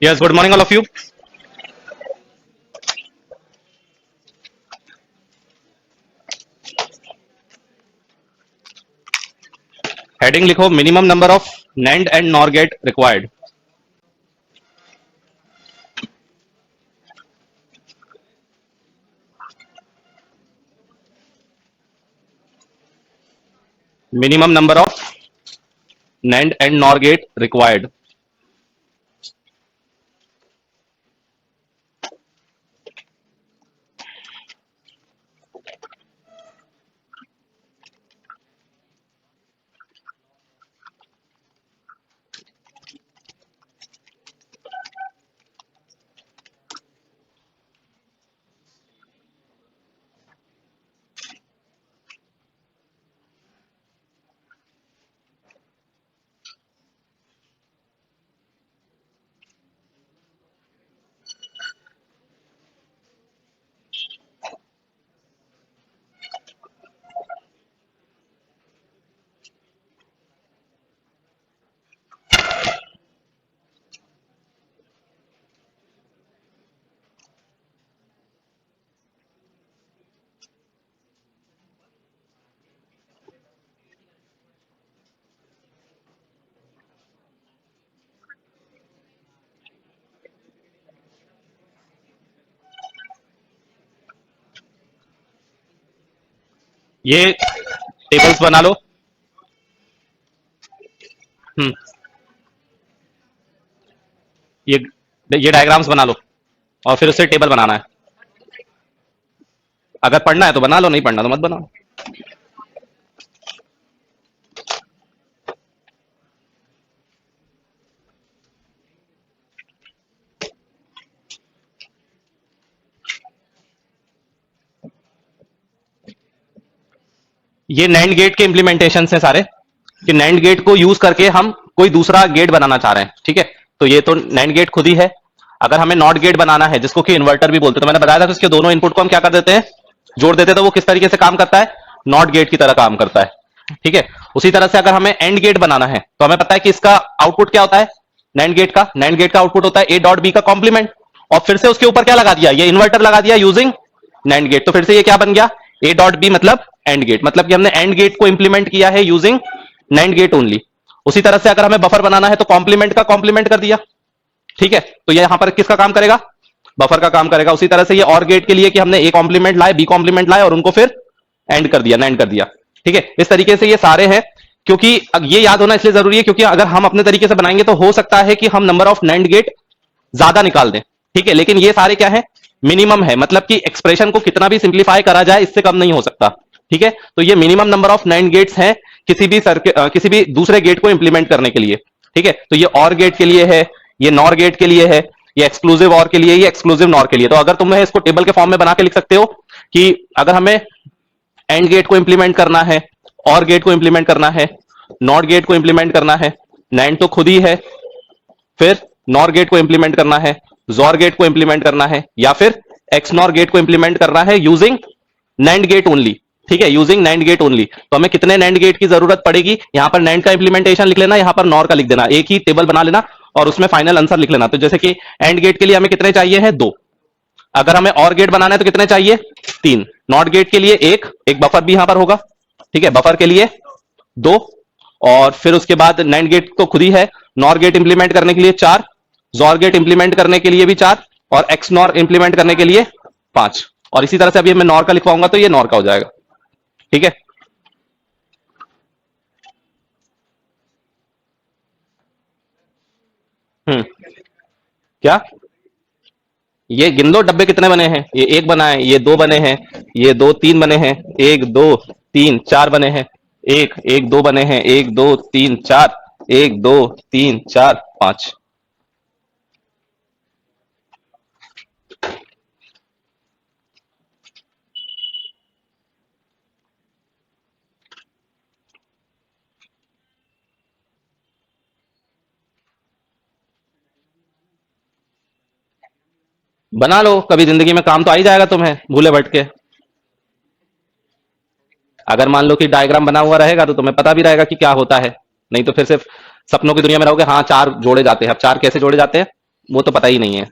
Yes, good morning, all of you. Heading लिखो minimum number of NAND and NOR gate required. Minimum number of NAND and NOR gate required. ये tables बना लो. हम्म ये ये diagrams बना लो और फिर उससे टेबल बनाना है. अगर पढ़ना है तो बना लो, नहीं पढ़ना तो मत बनाओ. ये NAND गेट के इंप्लीमेंटेशन है सारे, कि NAND गेट को यूज करके हम कोई दूसरा गेट बनाना चाह रहे हैं. ठीक है, तो ये तो NAND गेट खुद ही है. अगर हमें NOT गेट बनाना है, जिसको कि इन्वर्टर भी बोलते हैं, तो मैंने बताया था कि इसके दोनों इनपुट को हम क्या कर देते हैं, जोड़ देते हैं. तो वो किस तरीके से काम करता है, NOT गेट की तरह काम करता है. ठीक है, उसी तरह से अगर हमें AND गेट बनाना है तो हमें पता है कि इसका आउटपुट क्या होता है, NAND गेट का आउटपुट होता है A डॉट B का कॉम्प्लीमेंट, और फिर से उसके ऊपर क्या लगा दिया, ये इन्वर्टर लगा दिया यूजिंग NAND गेट. तो फिर से ये क्या बन गया, A डॉट B मतलब AND गेट, मतलब कि हमने AND गेट को इंप्लीमेंट किया है यूजिंग NAND गेट ओनली. उसी तरह से अगर हमें बफर बनाना है तो कॉम्प्लीमेंट का कॉम्प्लीमेंट कर दिया. ठीक है, तो ये यहां पर किसका काम करेगा, बफर का काम करेगा. उसी तरह से ये OR गेट के लिए कि हमने A कॉम्प्लीमेंट लाए, B कॉम्प्लीमेंट लाए और उनको फिर एंड कर दिया, NAND कर दिया. ठीक है, इस तरीके से ये सारे हैं. क्योंकि ये याद होना इसलिए जरूरी है क्योंकि अगर हम अपने तरीके से बनाएंगे तो हो सकता है कि हम नंबर ऑफ NAND गेट ज्यादा निकाल दें. ठीक है, लेकिन ये सारे क्या है, मिनिमम है, मतलब कि एक्सप्रेशन को कितना भी सिंप्लीफाई करा जाए इससे कम नहीं हो सकता. ठीक है, तो ये minimum number of NAND gates हैं किसी भी दूसरे गेट को इंप्लीमेंट करने के लिए. ठीक है, तो ये OR गेट के लिए है, ये NOR गेट के लिए है, ये एक्सक्लूसिव OR के लिए, ये एक्सक्लूसिव NOR के लिए. तो अगर तुम्हें इसको टेबल के फॉर्म में बना के लिख सकते हो कि अगर हमें AND गेट को इंप्लीमेंट करना है, OR गेट को इंप्लीमेंट करना है, NOT गेट को इंप्लीमेंट करना है, NAND तो खुद ही है, फिर NOR गेट को इंप्लीमेंट करना है, ZOR गेट को इंप्लीमेंट करना है, या फिर XNOR गेट को इंप्लीमेंट करना है यूजिंग NAND गेट ओनली. ठीक है, यूजिंग NAND गेट ओनली. तो हमें कितने NAND गेट की जरूरत पड़ेगी, यहां पर NAND का इंप्लीमेंटेशन लिख लेना, यहां पर NOR का लिख देना, एक ही टेबल बना लेना और उसमें फाइनल आंसर लिख लेना. तो जैसे कि AND गेट के लिए हमें कितने चाहिए हैं, 2. अगर हमें OR गेट बनाना है तो कितने चाहिए, 3. NOT गेट के लिए एक बफर भी यहां पर होगा. ठीक है, बफर के लिए 2, और फिर उसके बाद NAND गेट तो खुद ही है, NOR गेट इंप्लीमेंट करने के लिए 4, ZOR गेट इंप्लीमेंट करने के लिए भी 4, और XNOR इंप्लीमेंट करने के लिए 5. और इसी तरह से अभी मैं NOR का लिखवाऊंगा तो ये NOR का हो जाएगा. ठीक है, क्या, ये गिन लो डब्बे कितने बने हैं. ये एक बना है, ये 2 बने हैं, ये 2 3 बने हैं, 1 2 3 4 बने हैं, एक एक 2 बने हैं, 1 2 3 4, 1 2 3 4 5. बना लो, कभी जिंदगी में काम तो आ ही जाएगा तुम्हें भूले भटके. अगर मान लो कि डायग्राम बना हुआ रहेगा तो तुम्हें पता भी रहेगा कि क्या होता है, नहीं तो फिर सिर्फ सपनों की दुनिया में रहोगे. हाँ, 4 जोड़े जाते हैं. अब 4 कैसे जोड़े जाते हैं, वो तो पता ही नहीं है।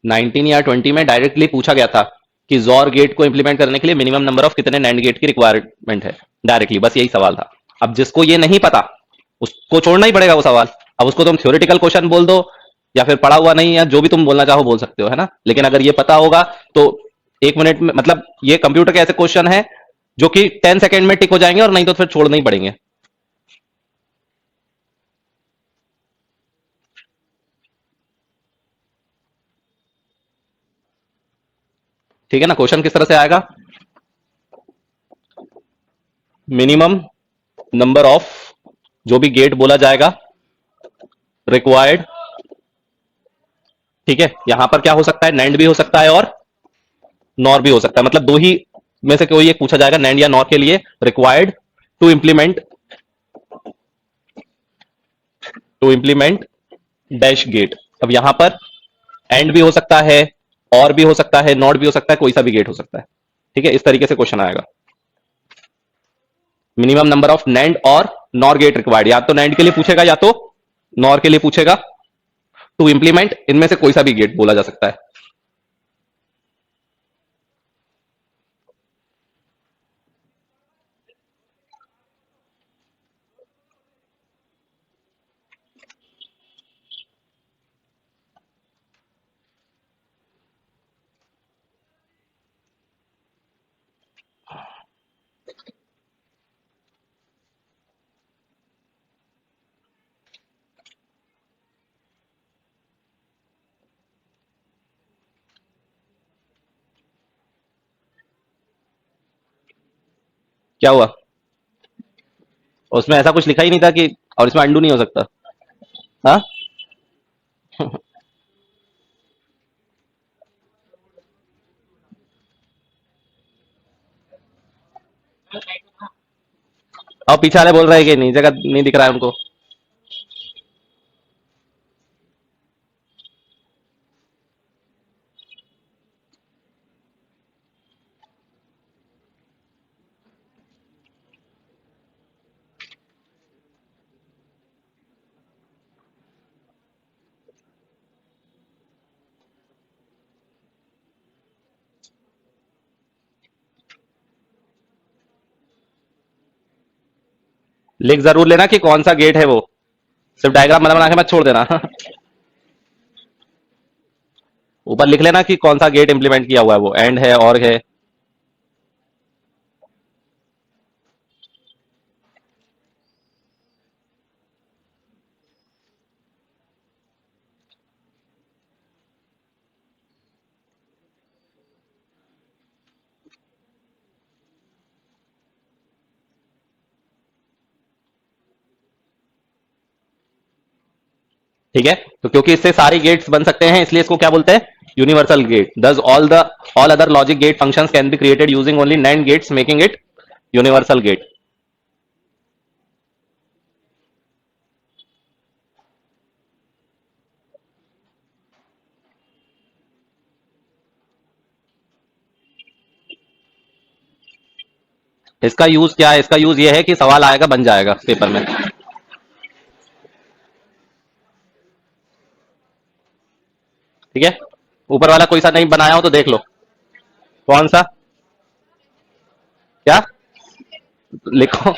नाइनटीन या 20 में डायरेक्टली पूछा गया था कि जॉर गेट को इंप्लीमेंट करने के लिए मिनिमम नंबर ऑफ कितने नैंड गेट की रिक्वायरमेंट है। डायरेक्टली बस यही सवाल था। अब जिसको ये नहीं पता उसको छोड़ना ही पड़ेगा वो सवाल। अब उसको तुम थ्योरेटिकल क्वेश्चन बोल दो या फिर पढ़ा हुआ नहीं, या जो भी तुम बोलना चाहो बोल सकते हो, है ना। लेकिन अगर ये पता होगा तो 1 मिनट में, मतलब ये कंप्यूटर के ऐसे क्वेश्चन है जो कि 10 सेकेंड में टिक हो जाएंगे, और नहीं तो फिर छोड़ने ही पड़ेंगे। ठीक है ना। क्वेश्चन किस तरह से आएगा? मिनिमम नंबर ऑफ, जो भी गेट बोला जाएगा, रिक्वायर्ड। ठीक है, यहां पर क्या हो सकता है, नैंड भी हो सकता है और नॉर भी हो सकता है। मतलब दो ही में से कोई एक पूछा जाएगा, नैंड या नॉर के लिए required to implement dash gate. अब यहां पर एंड भी हो सकता है, और भी हो सकता है, नॉट भी हो सकता है, कोई सा भी गेट हो सकता है। ठीक है, इस तरीके से क्वेश्चन आएगा। मिनिमम नंबर ऑफ नैंड और नॉर गेट रिक्वायर्ड, या तो नैंड के लिए पूछेगा या तो नॉर के लिए पूछेगा। टू इंप्लीमेंट, इनमें से कोई सा भी गेट बोला जा सकता है। क्या हुआ? उसमें ऐसा कुछ लिखा ही नहीं था कि, और इसमें अंडू नहीं हो सकता। हाँ। और पीछे वाले बोल रहे हैं कि नहीं, जगह नहीं दिख रहा है उनको। लिख जरूर लेना कि कौन सा गेट है वो, सिर्फ डायग्राम बना बना के मत छोड़ देना। ऊपर लिख लेना कि कौन सा गेट इंप्लीमेंट किया हुआ है, वो एंड है, और है। ठीक है, तो क्योंकि इससे सारी गेट्स बन सकते हैं, इसलिए इसको क्या बोलते हैं, universal gate. Thus all other logic gate functions can be created using only NAND gates, making it universal gate. इसका यूज क्या है? इसका यूज ये है कि सवाल आएगा, बन जाएगा पेपर में। ठीक है, ऊपर वाला कोई सा नहीं बनाया हो तो देख लो। कौन सा? क्या लिखो?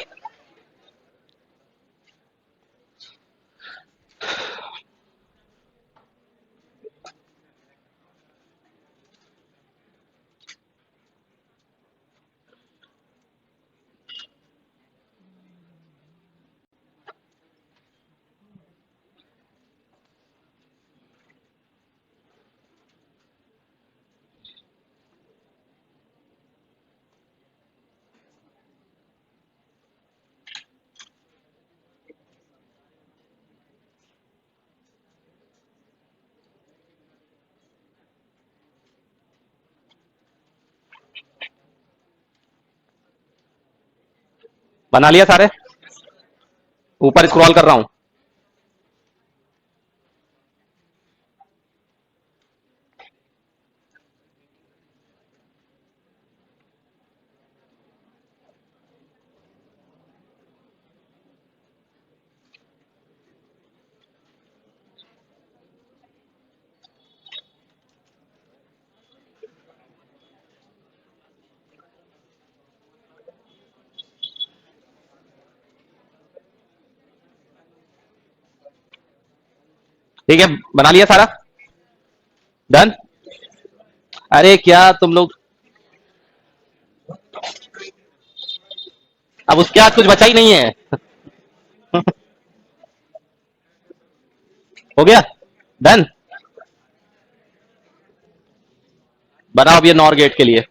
बना लिया सारे? ऊपर स्क्रॉल कर रहा हूं। ठीक है, बना लिया सारा? डन। अरे क्या तुम लोग, अब उसके बाद कुछ बचा ही नहीं है। हो गया? डन। बनाओ अब ये नॉर गेट के लिए।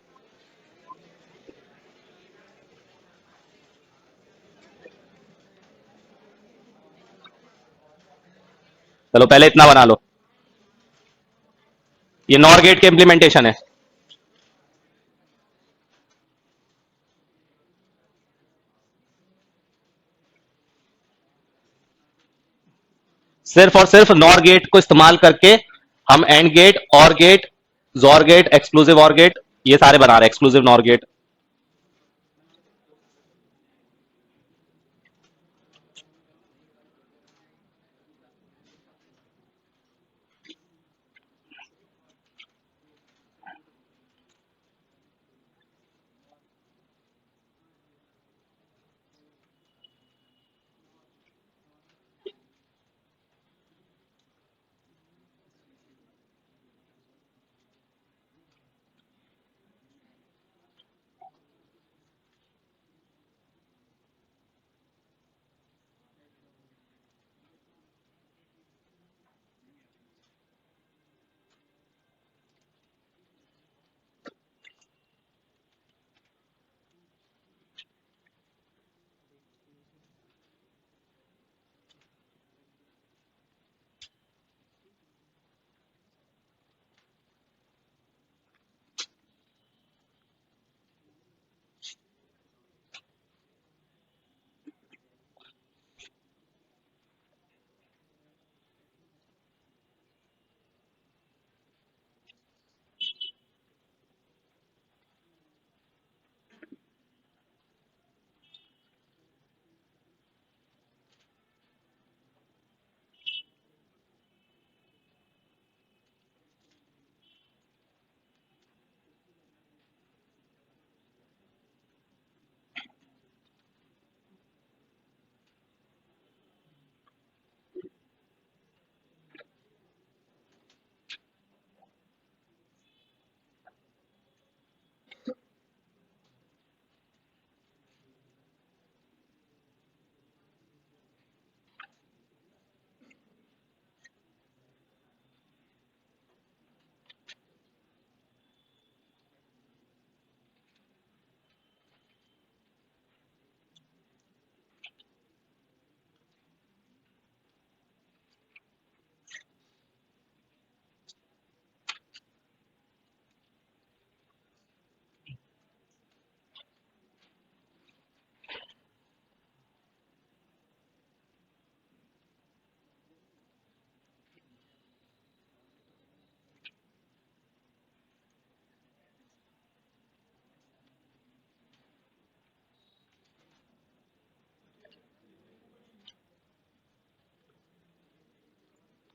चलो पहले इतना बना लो। ये नॉर गेट के इंप्लीमेंटेशन है। सिर्फ और सिर्फ नॉर गेट को इस्तेमाल करके हम एंड गेट, और गेट, जोर गेट, एक्सक्लूसिव और गेट, ये सारे बना रहे हैं, एक्सक्लूसिव नॉर गेट।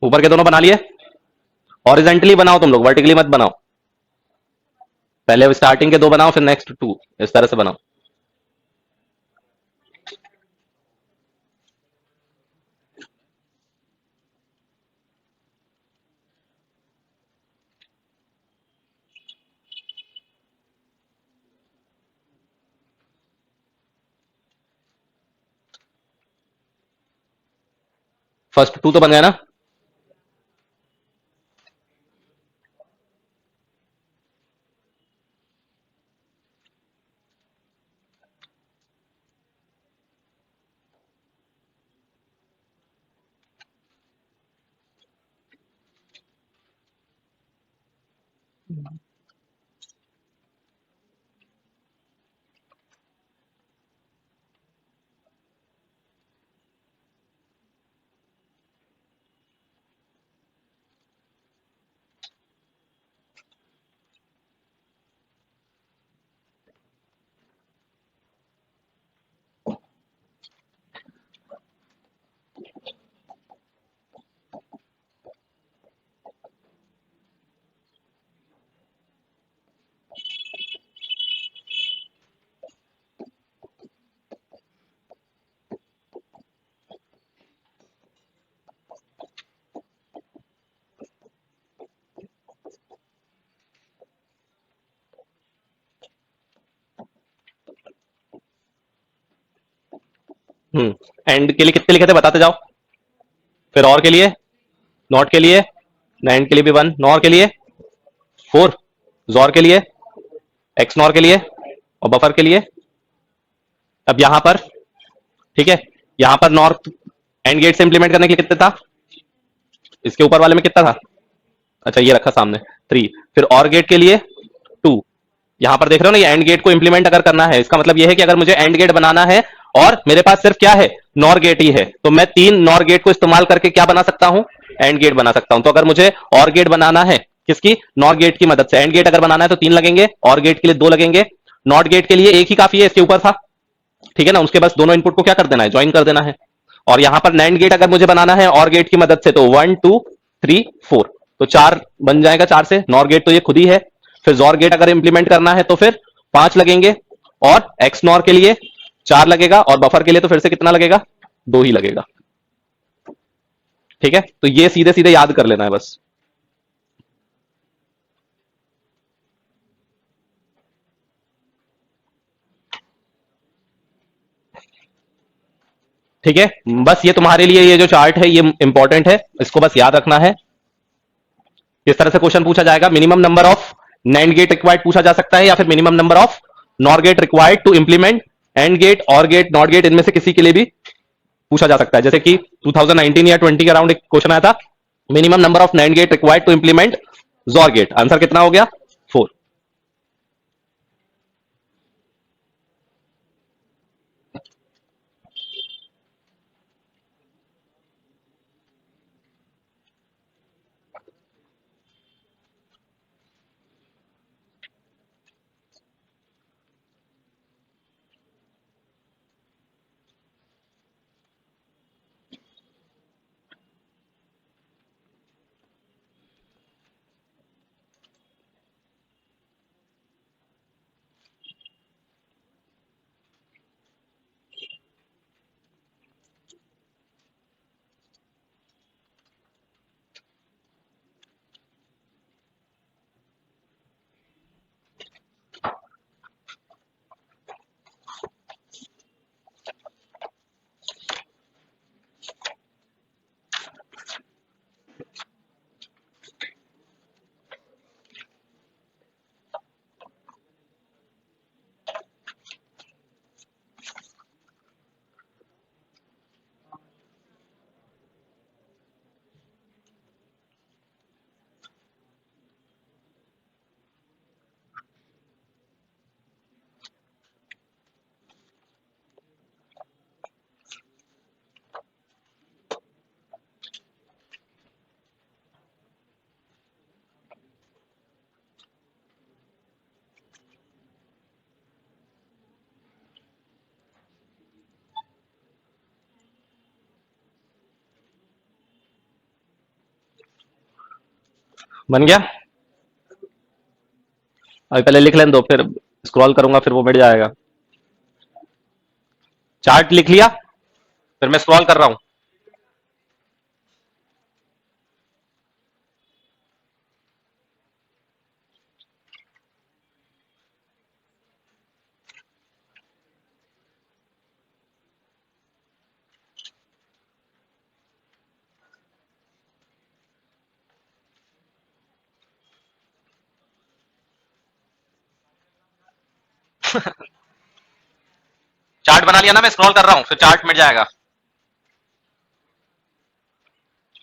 ऊपर के दोनों बना लिए? हॉरिजेंटली बनाओ तुम लोग, वर्टिकली मत बनाओ। पहले स्टार्टिंग के दो बनाओ, फिर नेक्स्ट टू, इस तरह से बनाओ। फर्स्ट टू तो बन गया ना। एंड के लिए कितने लिखे थे बताते जाओ। फिर और के लिए, नॉट के लिए, नाइन के लिए भी वन, नॉर के लिए फोर, जॉर के लिए, एक्स नॉर के लिए और बफर के लिए। अब यहां पर, ठीक है, यहां पर नॉर्थ एंड गेट से इंप्लीमेंट करने के लिए कितने था, इसके ऊपर वाले में कितना था, अच्छा ये रखा सामने थ्री। फिर और गेट के लिए टू। यहां पर देख रहे हो ना, ये एंड गेट को इंप्लीमेंट अगर करना है, इसका मतलब ये है कि अगर मुझे एंड गेट बनाना है और मेरे पास सिर्फ क्या है, नॉर गेट ही है, तो मैं तीन नॉर गेट को इस्तेमाल करके क्या बना सकता हूं, एंड गेट बना सकता हूं। तो अगर मुझे और गेट बनाना है किसकी, नॉर गेट की मदद से, एंड गेट अगर बनाना है तो तीन लगेंगे, और गेट के लिए दो लगेंगे, नॉट गेट के लिए एक ही काफी है, इसके ऊपर था, ठीक है ना, उसके बस दोनों इनपुट को क्या कर देना है, ज्वाइन कर देना है। और यहां पर नैंड गेट अगर मुझे बनाना है और गेट की मदद से, तो वन टू थ्री फोर, तो चार बन जाएगा, चार से नॉर गेट तो ये खुद ही है। फिर जॉर गेट अगर इंप्लीमेंट करना है तो फिर पांच लगेंगे, और एक्स नॉर के लिए चार लगेगा, और बफर के लिए तो फिर से कितना लगेगा, दो ही लगेगा। ठीक है, तो ये सीधे सीधे याद कर लेना है बस। ठीक है, बस ये तुम्हारे लिए ये जो चार्ट है ये इंपॉर्टेंट है, इसको बस याद रखना है। किस तरह से क्वेश्चन पूछा जाएगा, minimum number of NAND gate required पूछा जा सकता है, या फिर minimum number of NOR gate required to implement AND gate, OR gate, NOT gate, इनमें से किसी के लिए भी पूछा जा सकता है। जैसे कि 2019 या 20 के अराउंड एक क्वेश्चन आया था, minimum number of NAND gate required to implement XOR gate, answer कितना हो गया, फोर। बन गया, अभी पहले लिख लें दो, फिर स्क्रॉल करूंगा फिर वो मिट जाएगा। चार्ट लिख लिया, फिर मैं स्क्रॉल कर रहा हूं। चार्ट बना लिया ना, मैं स्क्रॉल कर रहा हूं, फिर चार्ट मिट जाएगा।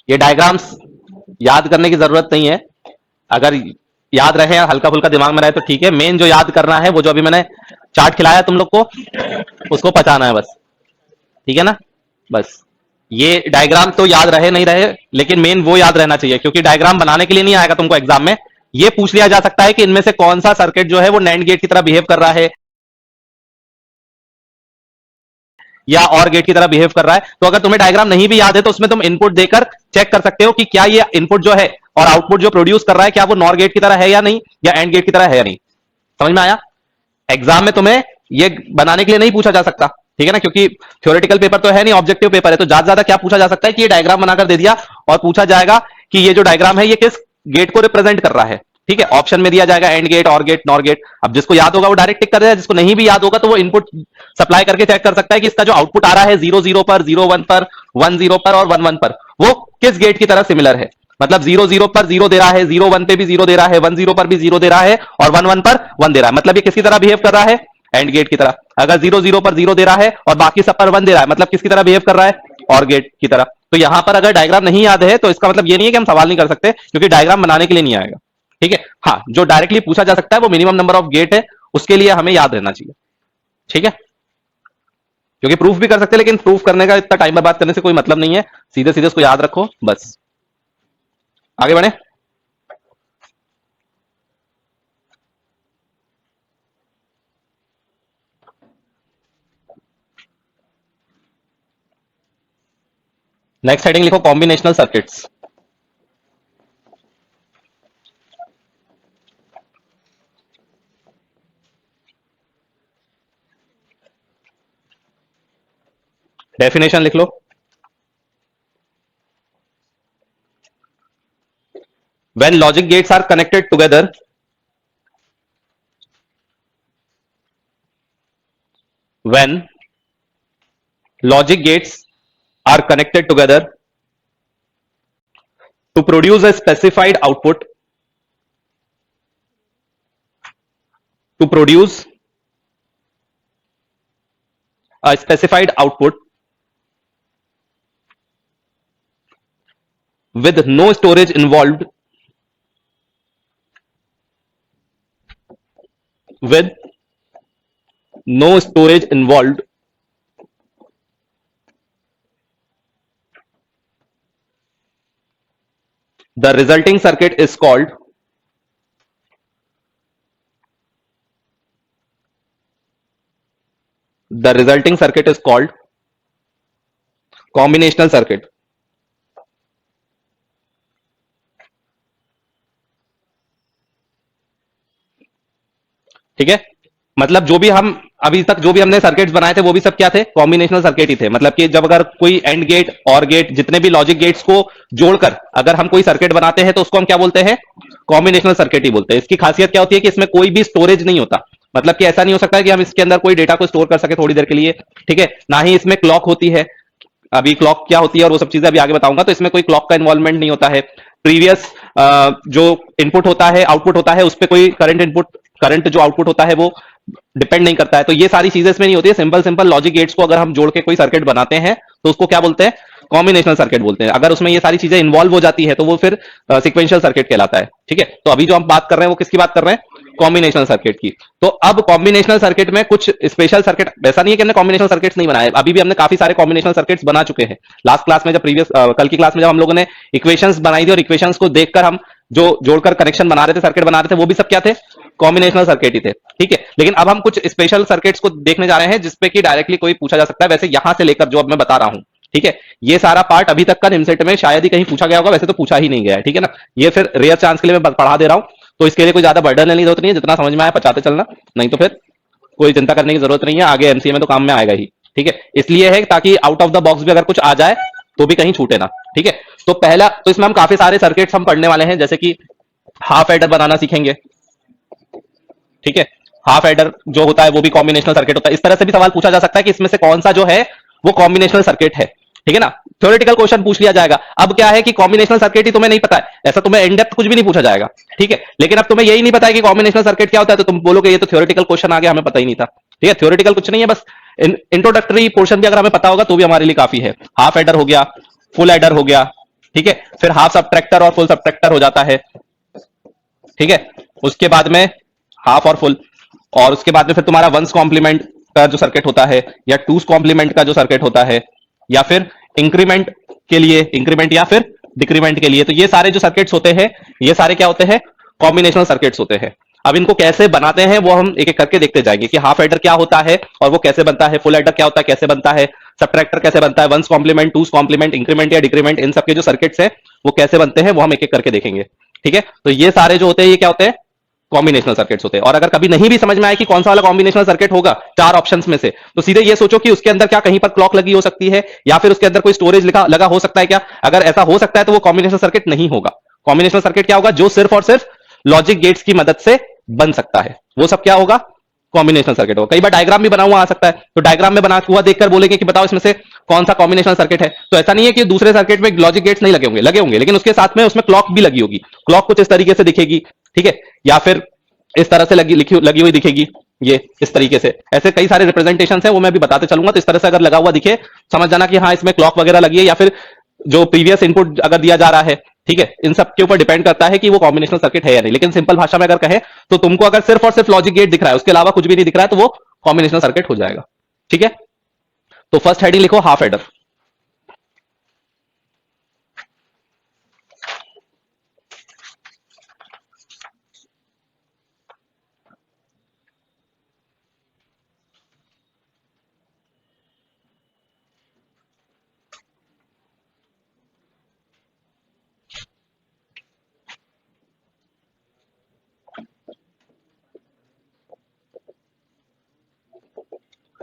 ये डायग्राम्स याद करने की जरूरत नहीं है, अगर याद रहे हल्का फुल्का दिमाग में रहे तो ठीक है। मेन जो याद करना है वो जो अभी मैंने चार्ट खिलाया तुम लोग को, उसको पचाना है बस, ठीक है ना। बस ये डायग्राम तो याद रहे नहीं रहे, लेकिन मेन वो याद रहना चाहिए, क्योंकि डायग्राम बनाने के लिए नहीं आएगा तुमको एग्जाम में। ये पूछ लिया जा सकता है कि इनमें से कौन सा सर्किट जो है वो नैंड गेट की तरह बिहेव कर रहा है या और गेट की तरह बिहेव कर रहा है। तो अगर तुम्हें डायग्राम नहीं भी याद है तो उसमें तुम इनपुट देकर चेक कर सकते हो कि क्या ये इनपुट जो है और आउटपुट जो प्रोड्यूस कर रहा है, क्या वो नॉर गेट की तरह है या नहीं, या एंड गेट की तरह है या नहीं। समझ में आया। एग्जाम में तुम्हें ये बनाने के लिए नहीं पूछा जा सकता, ठीक है ना, क्योंकि थ्योरेटिकल पेपर तो है नहीं, ऑब्जेक्टिव पेपर है। तो ज्यादा ज्यादा क्या पूछा जा सकता है कि ये डायग्राम बनाकर दे दिया, और पूछा जाएगा कि ये जो डायग्राम है ये किस गेट को रिप्रेजेंट कर रहा है। ठीक है, ऑप्शन में दिया जाएगा and gate, OR gate, nor gate. अब जिसको याद होगा वो डायरेक्ट टिक कर देगा, जिसको नहीं भी याद होगा तो वो इनपुट सप्लाई करके चेक कर सकता है कि इसका जो आउटपुट आ रहा है 0 0 पर, 0 1 पर, 1 0 पर और 1 1 पर, वो किस गेट की तरह सिमिलर है। मतलब 0 0 पर 0 दे रहा है, 0 1 पे भी 0 दे रहा है, 1 0 पर भी 0 दे रहा है, और 1 1 पर 1 दे रहा है। मतलब ये किसकी तरह बिहेव कर रहा है, एंड गेट की तरह। अगर 0 0 पर 0 दे रहा है और बाकी सब पर 1 दे रहा है, मतलब किसकी तरह बिहेव कर रहा है, और गेट की तरह। तो यहां पर अगर डायग्राम नहीं याद है तो इसका मतलब ये नहीं है कि हम सवाल नहीं कर सकते, क्योंकि डायग्राम बनाने के लिए नहीं आएगा। ठीक है, हाँ, जो डायरेक्टली पूछा जा सकता है वो मिनिमम नंबर ऑफ गेट है, उसके लिए हमें याद रहना चाहिए। ठीक है, क्योंकि प्रूफ भी कर सकते हैं, लेकिन प्रूफ करने का इतना टाइम बर्बाद करने से कोई मतलब नहीं है। सीधे सीधे उसको याद रखो बस, आगे बढ़े। नेक्स्ट हेडिंग लिखो, कॉम्बिनेशनल सर्किट्स। डेफिनेशन लिख लो। When logic gates are connected together, when logic gates are connected together to produce a specified output, to produce a specified output with no storage involved, with no storage involved, the resulting circuit is called combinational circuit. ठीक है, मतलब जो भी हम अभी तक जो भी हमने सर्किट्स बनाए थे वो भी सब क्या थे, कॉम्बिनेशनल सर्किट ही थे। मतलब कि जब अगर कोई एंड गेट और गेट जितने भी लॉजिक गेट्स को जोड़कर अगर हम कोई सर्किट बनाते हैं तो उसको हम क्या बोलते हैं, कॉम्बिनेशनल सर्किट ही बोलते हैं। इसकी खासियत क्या होती है कि इसमें कोई भी स्टोरेज नहीं होता। मतलब कि ऐसा नहीं हो सकता कि हम इसके अंदर कोई डेटा को स्टोर कर सके थोड़ी देर के लिए। ठीक है, ना ही इसमें क्लॉक होती है, अभी क्लॉक क्या होती है और वो सब चीजें अभी आगे बताऊंगा। तो इसमें कोई क्लॉक का इन्वॉल्वमेंट नहीं होता है। प्रीवियस जो इनपुट होता है, आउटपुट होता है, उस पर कोई करंट जो आउटपुट होता है वो डिपेंड नहीं करता है। तो ये सारी चीजें इसमें नहीं होती है। सिंपल सिंपल लॉजिक गेट्स को अगर हम जोड़ के कोई सर्किट बनाते हैं तो उसको क्या बोलते हैं, कॉम्बिनेशनल सर्किट बोलते हैं। अगर उसमें ये सारी चीजें इन्वॉल्व हो जाती है तो वो फिर सिक्वेंशियल सर्किट कहलाता है। ठीक है, तो अभी जो हम बात कर रहे हैं वो किसकी बात कर रहे हैं, कॉम्बिनेशनल सर्किट की। तो अब कॉम्बिनेशनल सर्किट में कुछ स्पेशल सर्किट, ऐसा नहीं है कि हमने कॉम्बिनेशनल सर्किट्स नहीं बनाए, अभी भी हमने काफी सारे कॉम्बिनेशनल सर्किट्स बना चुके हैं। लास्ट क्लास में जब कल की क्लास में जब हम लोगों ने इक्वेशंस बनाई थी और इक्वेशंस को देखकर हम जो जोड़कर कनेक्शन बना रहे थे, सर्किट बना रहे थे, वो भी सब क्या थे, कॉम्बिनेशनल सर्किट ही थे। ठीक है, लेकिन अब हम कुछ स्पेशल सर्किट्स को देखने जा रहे हैं जिसपे कि डायरेक्टली कोई पूछा जा सकता है। वैसे यहां से लेकर जो अब मैं बता रहा हूं, ठीक है, ये सारा पार्ट अभी तक का निमसेट में शायद ही कहीं पूछा गया होगा, वैसे तो पूछा ही नहीं गया है। ठीक है ना, ये फिर रेयर चांस के लिए मैं पढ़ा दे रहा हूं, तो इसके लिए कोई ज्यादा बर्डन लेने की जरूरत नहीं है। जितना समझ में आया पचाते चलना, नहीं तो फिर कोई चिंता करने की जरूरत नहीं है, आगे एमसीए में तो काम में आएगा ही। ठीक है, इसलिए है ताकि आउट ऑफ द बॉक्स भी अगर कुछ आ जाए तो भी कहीं छूटे ना। ठीक है, तो पहला, तो इसमें हम काफी सारे सर्किट्स हम पढ़ने वाले हैं, जैसे कि हाफ एडर बनाना सीखेंगे। ठीक है, हाफ एडर जो होता है वो भी कॉम्बिनेशनल सर्किट होता है। इस तरह से भी सवाल पूछा जा सकता है कि इसमें से कौन सा जो है वो कॉम्बिनेशनल सर्किट है। ठीक है ना, थ्योरेटिकल क्वेश्चन पूछ लिया जाएगा। अब क्या है कि कॉम्बिनेशनल सर्किट ही तुम्हें नहीं पता है, ऐसा तुम्हें इन डेप्थ कुछ भी नहीं पूछा जाएगा, ठीक है। लेकिन अब तुम्हें यही नहीं पता है कि कॉम्बिनेशनल सर्किट क्या होता है, तो तुम बोलोगे ये तो थ्योरेटिकल क्वेश्चन आ गया, हमें पता ही नहीं था, ठीक है। थ्योरेटिकल कुछ नहीं है, बस इंट्रोडक्टरी पोर्शन भी अगर हमें पता होगा तो भी हमारे लिए काफी है। हाफ एडर हो गया, फुल एडर हो गया, ठीक है। फिर हाफ सब्ट्रैक्टर और फुल सब्ट्रैक्टर हो जाता है, ठीक है। उसके बाद में हाफ और फुल, और उसके बाद में फिर तुम्हारा वंस कॉम्प्लीमेंट का जो सर्किट होता है, या टूस कॉम्प्लीमेंट का जो सर्किट होता है, या फिर इंक्रीमेंट के लिए, इंक्रीमेंट या फिर डिक्रीमेंट के लिए। तो ये सारे जो सर्किट्स होते हैं, ये सारे क्या होते हैं, कॉम्बिनेशनल सर्किट्स होते हैं। अब इनको कैसे बनाते हैं वो हम एक एक करके देखते जाएंगे कि हाफ एडर क्या होता है और वो कैसे बनता है, फुल एडर क्या होता है, कैसे बनता है, सब्ट्रैक्टर कैसे बनता है, वंस कॉम्प्लीमेंट, टूस कॉम्प्लीमेंट, इंक्रीमेंट या डिक्रीमेंट, इन सबके जो सर्किट्स हैं वो कैसे बनते हैं वो हम एक एक करके देखेंगे, ठीक है। तो ये सारे जो होते हैं ये क्या होते हैं, कॉम्बिनेशनल सर्किट्स होते हैं। और अगर कभी नहीं भी समझ में आए कि कौन सा वाला कॉम्बिनेशनल सर्किट होगा चार ऑप्शंस में से, तो सीधे ये सोचो कि उसके अंदर क्या कहीं पर क्लॉक लगी हो सकती है, या फिर उसके अंदर कोई स्टोरेज लगा हो सकता है क्या। अगर ऐसा हो सकता है तो वो कॉम्बिनेशनल सर्किट नहीं होगा। कॉम्बिनेशनल सर्किट क्या होगा, जो सिर्फ और सिर्फ लॉजिक गेट्स की मदद से बन सकता है, वो सब क्या होगा, कॉम्बिनेशनल सर्किट होगा। कई बार डायग्राम भी बना हुआ आ सकता है, तो डायग्राम में बना हुआ देखकर बोलेंगे कि बताओ इसमें से कौन सा कॉम्बिनेशनल सर्किट है। तो ऐसा नहीं है कि दूसरे सर्किट में लॉजिक गेट्स नहीं लगे होंगे, लगे होंगे, लेकिन उसके साथ में उसमें क्लॉक भी लगी होगी। क्लॉक कुछ इस तरीके से दिखेगी, ठीक है, या फिर इस तरह से लगी हुई दिखेगी, ये इस तरीके से। ऐसे कई सारे रिप्रेजेंटेशन है, वो मैं अभी बताते चलूंगा। तो इस तरह से अगर लगा हुआ दिखे, समझ जाना कि हाँ इसमें क्लॉक वगैरह लगी है, या फिर जो प्रीवियस इनपुट अगर दिया जा रहा है, ठीक है। इन सब के ऊपर डिपेंड करता है कि वो कॉम्बिनेशनल सर्किट है या नहीं। लेकिन सिंपल भाषा में अगर कहे तो तुमको अगर सिर्फ और सिर्फ लॉजिक गेट दिख रहा है, उसके अलावा कुछ भी नहीं दिख रहा है, तो वो कॉम्बिनेशनल सर्किट हो जाएगा, ठीक है। तो फर्स्ट हेडिंग लिखो हाफ एडर।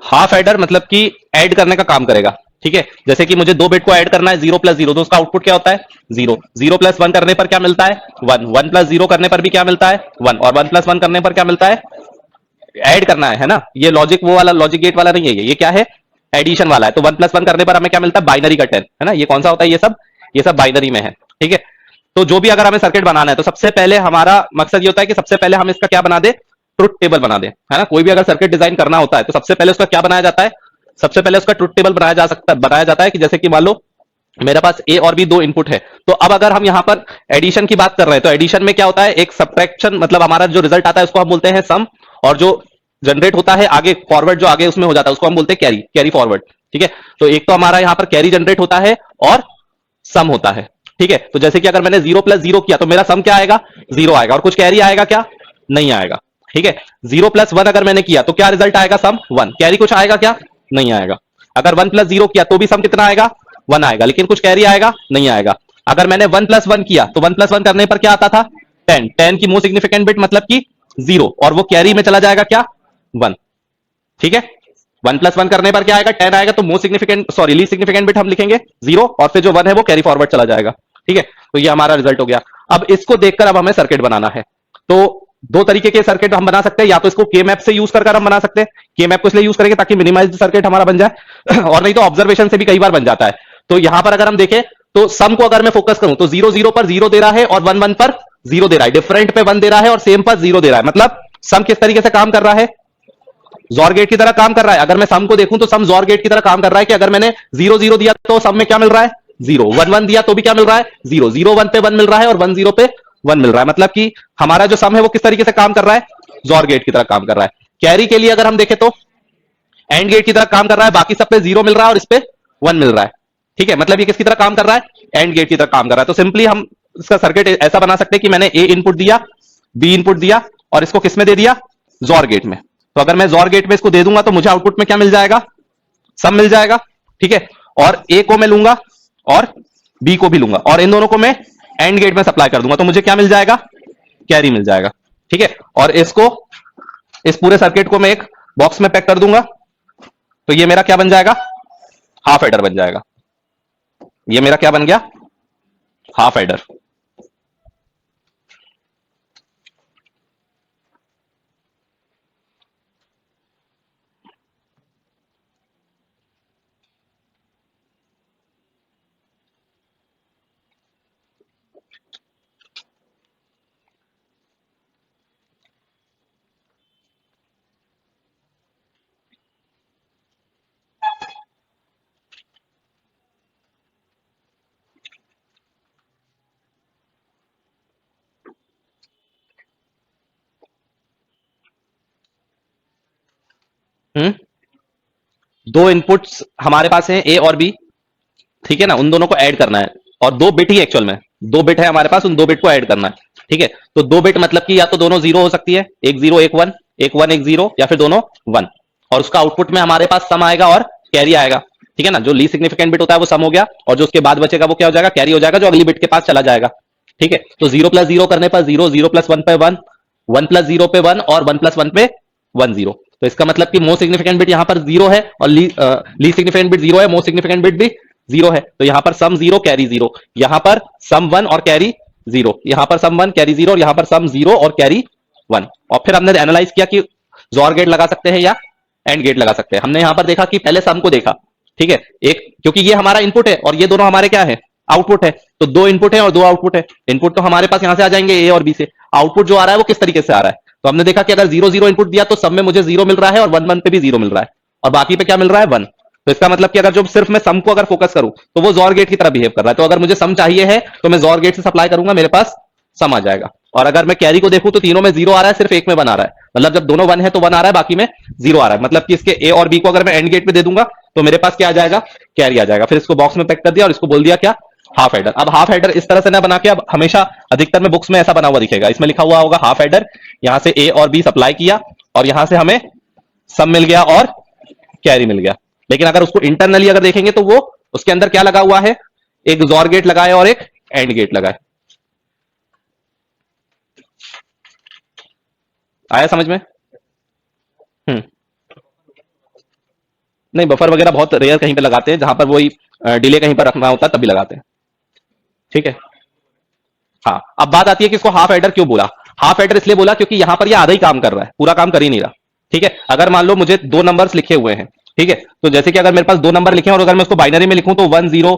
हाफ एडर मतलब कि ऐड करने का काम करेगा, ठीक है। जैसे कि मुझे दो बिट को ऐड करना है, जीरो प्लस जीरो, तो उसका आउटपुट क्या होता है, जीरो। जीरो प्लस वन करने पर क्या मिलता है, वन। वन प्लस जीरो करने पर भी क्या मिलता है, वन। और वन प्लस वन करने पर क्या मिलता है, ऐड करना है ना। ये लॉजिक वो वाला लॉजिक गेट वाला नहीं है, ये क्या है, एडिशन वाला है। तो वन प्लस वन करने पर हमें क्या मिलता है, बाइनरी का टेन, है ना। ये कौन सा होता है, ये सब बाइनरी में है, ठीक है। तो जो भी अगर हमें सर्किट बनाना है, तो सबसे पहले हमारा मकसद ये होता है कि सबसे पहले हम इसका क्या बना दे, ट्रुथ टेबल बना दे, है ना। कोई भी अगर सर्किट डिजाइन करना होता है तो सबसे पहले उसका क्या बनाया जाता है, सबसे पहले उसका ट्रुथ टेबल बनाया जाता है कि जैसे कि मान लो मेरे पास ए और बी दो इनपुट है। तो अब अगर हम यहां पर एडिशन की बात कर रहे हैं, तो एडिशन में क्या होता है, एक सब्ट्रैक्शन, मतलब हमारा जो रिजल्ट आता है उसको हम बोलते हैं सम, और जो जनरेट होता है आगे फॉरवर्ड, जो आगे उसमें हो जाता है उसको हम बोलते हैं कैरी, कैरी फॉरवर्ड, ठीक है। तो एक तो हमारा यहां पर कैरी जनरेट होता है और सम होता है, ठीक है। तो जैसे कि अगर मैंने जीरो प्लस जीरो किया तो मेरा सम क्या आएगा, जीरो आएगा, और कुछ कैरी आएगा क्या, नहीं आएगा, ठीक है। जीरो प्लस वन अगर मैंने किया तो क्या रिजल्ट आएगा, सम वन। कैरी कुछ आएगा क्या, नहीं आएगा। अगर वन प्लस जीरो किया तो भी सम कितना आएगा, वन आएगा, लेकिन कुछ कैरी आएगा, नहीं आएगा। अगर मैंने वन प्लस वन किया तो वन प्लस वन करने पर क्या आता था, टेन। टेन की मोस्ट सिग्निफिकेंट बिट मतलब कि जीरो, और वो कैरी में चला जाएगा क्या, वन, ठीक है। वन प्लस वन करने पर क्या आएगा, टेन आएगा, तो most significant sorry least significant bit हम लिखेंगे जीरो, और फिर जो वन है वो कैरी फॉरवर्ड चला जाएगा, ठीक है। तो ये हमारा रिजल्ट हो गया। अब इसको देखकर अब हमें सर्किट बनाना है। तो दो तरीके के सर्किट हम बना सकते हैं, या तो इसको के मैप से यूज कर हम बना सकते हैं। के मैप को इसलिए यूज करेंगे ताकि मिनिमाइज सर्किट हमारा बन जाए और नहीं तो ऑब्जर्वेशन से भी कई बार बन जाता है। तो यहां पर अगर हम देखें तो सम को अगर मैं फोकस करूं तो जीरो जीरो पर जीरो दे रहा है और वन वन पर जीरो दे रहा है, डिफरेंट पे वन दे रहा है और सेम पर जीरो दे रहा है। मतलब सम किस तरीके से काम कर रहा है, जॉर गेट की तरह काम कर रहा है। अगर मैं सम को देखूं तो सम जॉर गेट की तरह काम कर रहा है कि अगर मैंने जीरो जीरो दिया तो सम में क्या मिल रहा है, जीरो। वन वन दिया तो भी क्या मिल रहा है, जीरो। जीरो वन पे वन मिल रहा है और वन जीरो पे वन मिल रहा है। मतलब कि हमारा जो सम है वो किस तरीके से काम कर रहा है, जॉर गेट की तरह काम कर रहा है। कैरी के लिए अगर हम देखें तो एंड गेट की तरह काम कर रहा है, बाकी सब पे जीरो मिल रहा है और इस पे वन मिल रहा है, ठीक है। मतलब ये किसकी तरह काम कर रहा है, एंड गेट की तरह काम कर रहा है। तो सिंपली हम इसका सर्किट ऐसा बना सकते हैं कि मैंने ए इनपुट दिया, बी इनपुट दिया, और इसको किसमें दे दिया, जॉर गेट में। तो अगर मैं जॉर गेट में इसको दे दूंगा तो मुझे आउटपुट में क्या मिल जाएगा, सम मिल जाएगा, ठीक है। और ए को मैं लूंगा और बी को भी लूंगा, और इन दोनों को मैं एंड गेट में सप्लाई कर दूंगा, तो मुझे क्या मिल जाएगा, कैरी मिल जाएगा, ठीक है। और इसको, इस पूरे सर्किट को मैं एक बॉक्स में पैक कर दूंगा, तो ये मेरा क्या बन जाएगा, हाफ एडर बन जाएगा। ये मेरा क्या बन गया, हाफ एडर। हम्म। दो इनपुट्स हमारे पास हैं, ए और बी, ठीक है ना, उन दोनों को ऐड करना है, और दो बिट ही एक्चुअल में, दो बिट है हमारे पास, उन दो बिट को ऐड करना है, ठीक है। तो दो बिट मतलब कि या तो दोनों जीरो हो सकती है, एक जीरो एक वन, एक वन एक जीरो, या फिर दोनों वन, और उसका आउटपुट में हमारे पास सम आएगा और कैरी आएगा, ठीक है ना। जो लीस्ट सिग्निफिकेंट बिट होता है वो सम हो गया, और जो उसके बाद बचेगा वो क्या हो जाएगा, कैरी हो जाएगा, जो अगली बिट के पास चला जाएगा, ठीक है। तो जीरो प्लस जीरो करने पर जीरो, जीरो प्लस वन पे वन, वन प्लस जीरो पे वन, और वन प्लस वन पे वन जीरो। तो इसका मतलब कि मोस्ट सिग्निफिकेंट बिट यहां पर जीरो है, और लीस्ट सिग्निफिकेंट बिट जीरो है, मोस्ट सिग्निफिकेंट बिट भी जीरो है। तो यहां पर सम जीरो कैरी जीरो, यहां पर सम वन और कैरी जीरो, यहां पर सम वन कैरी जीरो, और यहां पर सम जीरो और कैरी वन। और फिर हमने एनालाइज किया कि जोर गेट लगा सकते हैं या एंड गेट लगा सकते हैं। हमने यहां पर देखा कि पहले सम को देखा, ठीक है, एक, क्योंकि ये हमारा इनपुट है और ये दोनों हमारे क्या है, आउटपुट है। तो दो इनपुट है और दो आउटपुट है। इनपुट तो हमारे पास यहां से आ जाएंगे ए और बी से, आउटपुट जो आ रहा है वो किस तरीके से आ रहा है। तो हमने देखा कि अगर जीरो जीरो इनपुट दिया तो सब में मुझे जीरो मिल रहा है, और वन वन पे भी जीरो मिल रहा है, और बाकी पे क्या मिल रहा है, वन। तो इसका मतलब कि अगर जो सिर्फ मैं सम को अगर फोकस करूं तो वो जोर गेट की तरह बिहेव कर रहा है। तो अगर मुझे सम चाहिए है तो मैं जोर गेट से सप्लाई करूंगा, मेरे पास सम आ जाएगा। और अगर मैं कैरी को देखूं तो तीनों में जीरो आ रहा है, सिर्फ एक में वन आ रहा है। मतलब जब दोनों वन है तो वन आ रहा है, बाकी में जीरो आ रहा है। मतलब कि इसके ए और बी को अगर मैं एंड गेट पे दे दूंगा तो मेरे पास क्या आ जाएगा, कैरी आ जाएगा। फिर इसको बॉक्स में पैक कर दिया और इसको बोल दिया क्या, हाफ हेडर। अब हाफ हेडर इस तरह से ना बना के, अब हमेशा अधिकतर में बुक्स में ऐसा बना हुआ दिखेगा, इसमें लिखा हुआ होगा हाफ हेडर, यहां से ए और बी सप्लाई किया और यहां से हमें सम मिल गया और कैरी मिल गया। लेकिन अगर उसको इंटरनली अगर देखेंगे तो वो उसके अंदर क्या लगा हुआ है, एक जोर गेट लगा है और एक एंड गेट लगा है। आया समझ में? हम्म। नहीं, बफर वगैरह बहुत रेयर कहीं पे लगाते हैं, जहां पर वही डिले कहीं पर रखना होता है तभी लगाते हैं, ठीक है। हाँ, अब बात आती है कि इसको हाफ एडर क्यों बोला। हाफ एडर इसलिए बोला क्योंकि यहां पर ये आधा ही काम कर रहा है, पूरा काम कर ही नहीं रहा, ठीक है। अगर मान लो मुझे दो नंबर्स लिखे हुए हैं, ठीक है, तो जैसे कि अगर मेरे पास दो नंबर लिखे हैं और अगर मैं उसको बाइनरी में लिखूं तो वन जीरो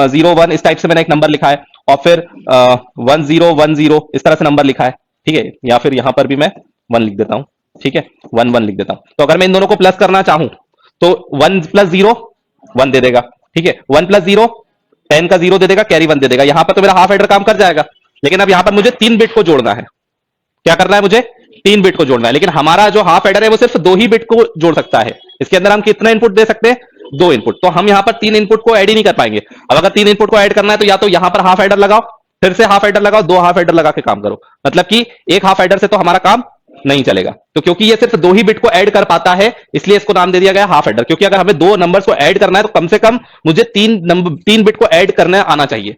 जीरो वन, इस टाइप से मैंने एक नंबर लिखा है, और फिर वन जीरो वन जीरो, इस तरह से नंबर लिखा है, ठीक है। या फिर यहां पर भी मैं वन लिख देता हूं, ठीक है, वन वन लिख देता हूं। तो अगर मैं इन दोनों को प्लस करना चाहूं तो वन प्लस जीरो वन दे देगा, ठीक है, वन प्लस जीरो टेन का जीरो दे देगा, कैरी वन दे देगा। यहां पर तो मेरा हाफ एडर काम कर जाएगा। लेकिन अब यहां पर मुझे तीन बिट को जोड़ना है, क्या करना है, मुझे तीन बिट को जोड़ना है। लेकिन हमारा जो हाफ एडर है वो सिर्फ दो ही बिट को जोड़ सकता है। इसके अंदर हम कितना इनपुट दे सकते हैं, दो इनपुट। तो हम यहां पर तीन इनपुट को ऐड ही नहीं कर पाएंगे। अब अगर तीन इनपुट को ऐड करना है तो या तो यहां पर हाफ एडर लगाओ, फिर से हाफ एडर लगाओ, दो हाफ एडर लगा के काम करो। मतलब कि एक हाफ एडर से तो हमारा काम नहीं चलेगा। तो क्योंकि ये सिर्फ दो ही बिट को ऐड कर पाता है इसलिए इसको नाम दे दिया गया हाफ एडर। क्योंकि अगर हमें दो नंबर्स को ऐड करना है तो कम से कम मुझे तीन बिट को ऐड करना आना चाहिए,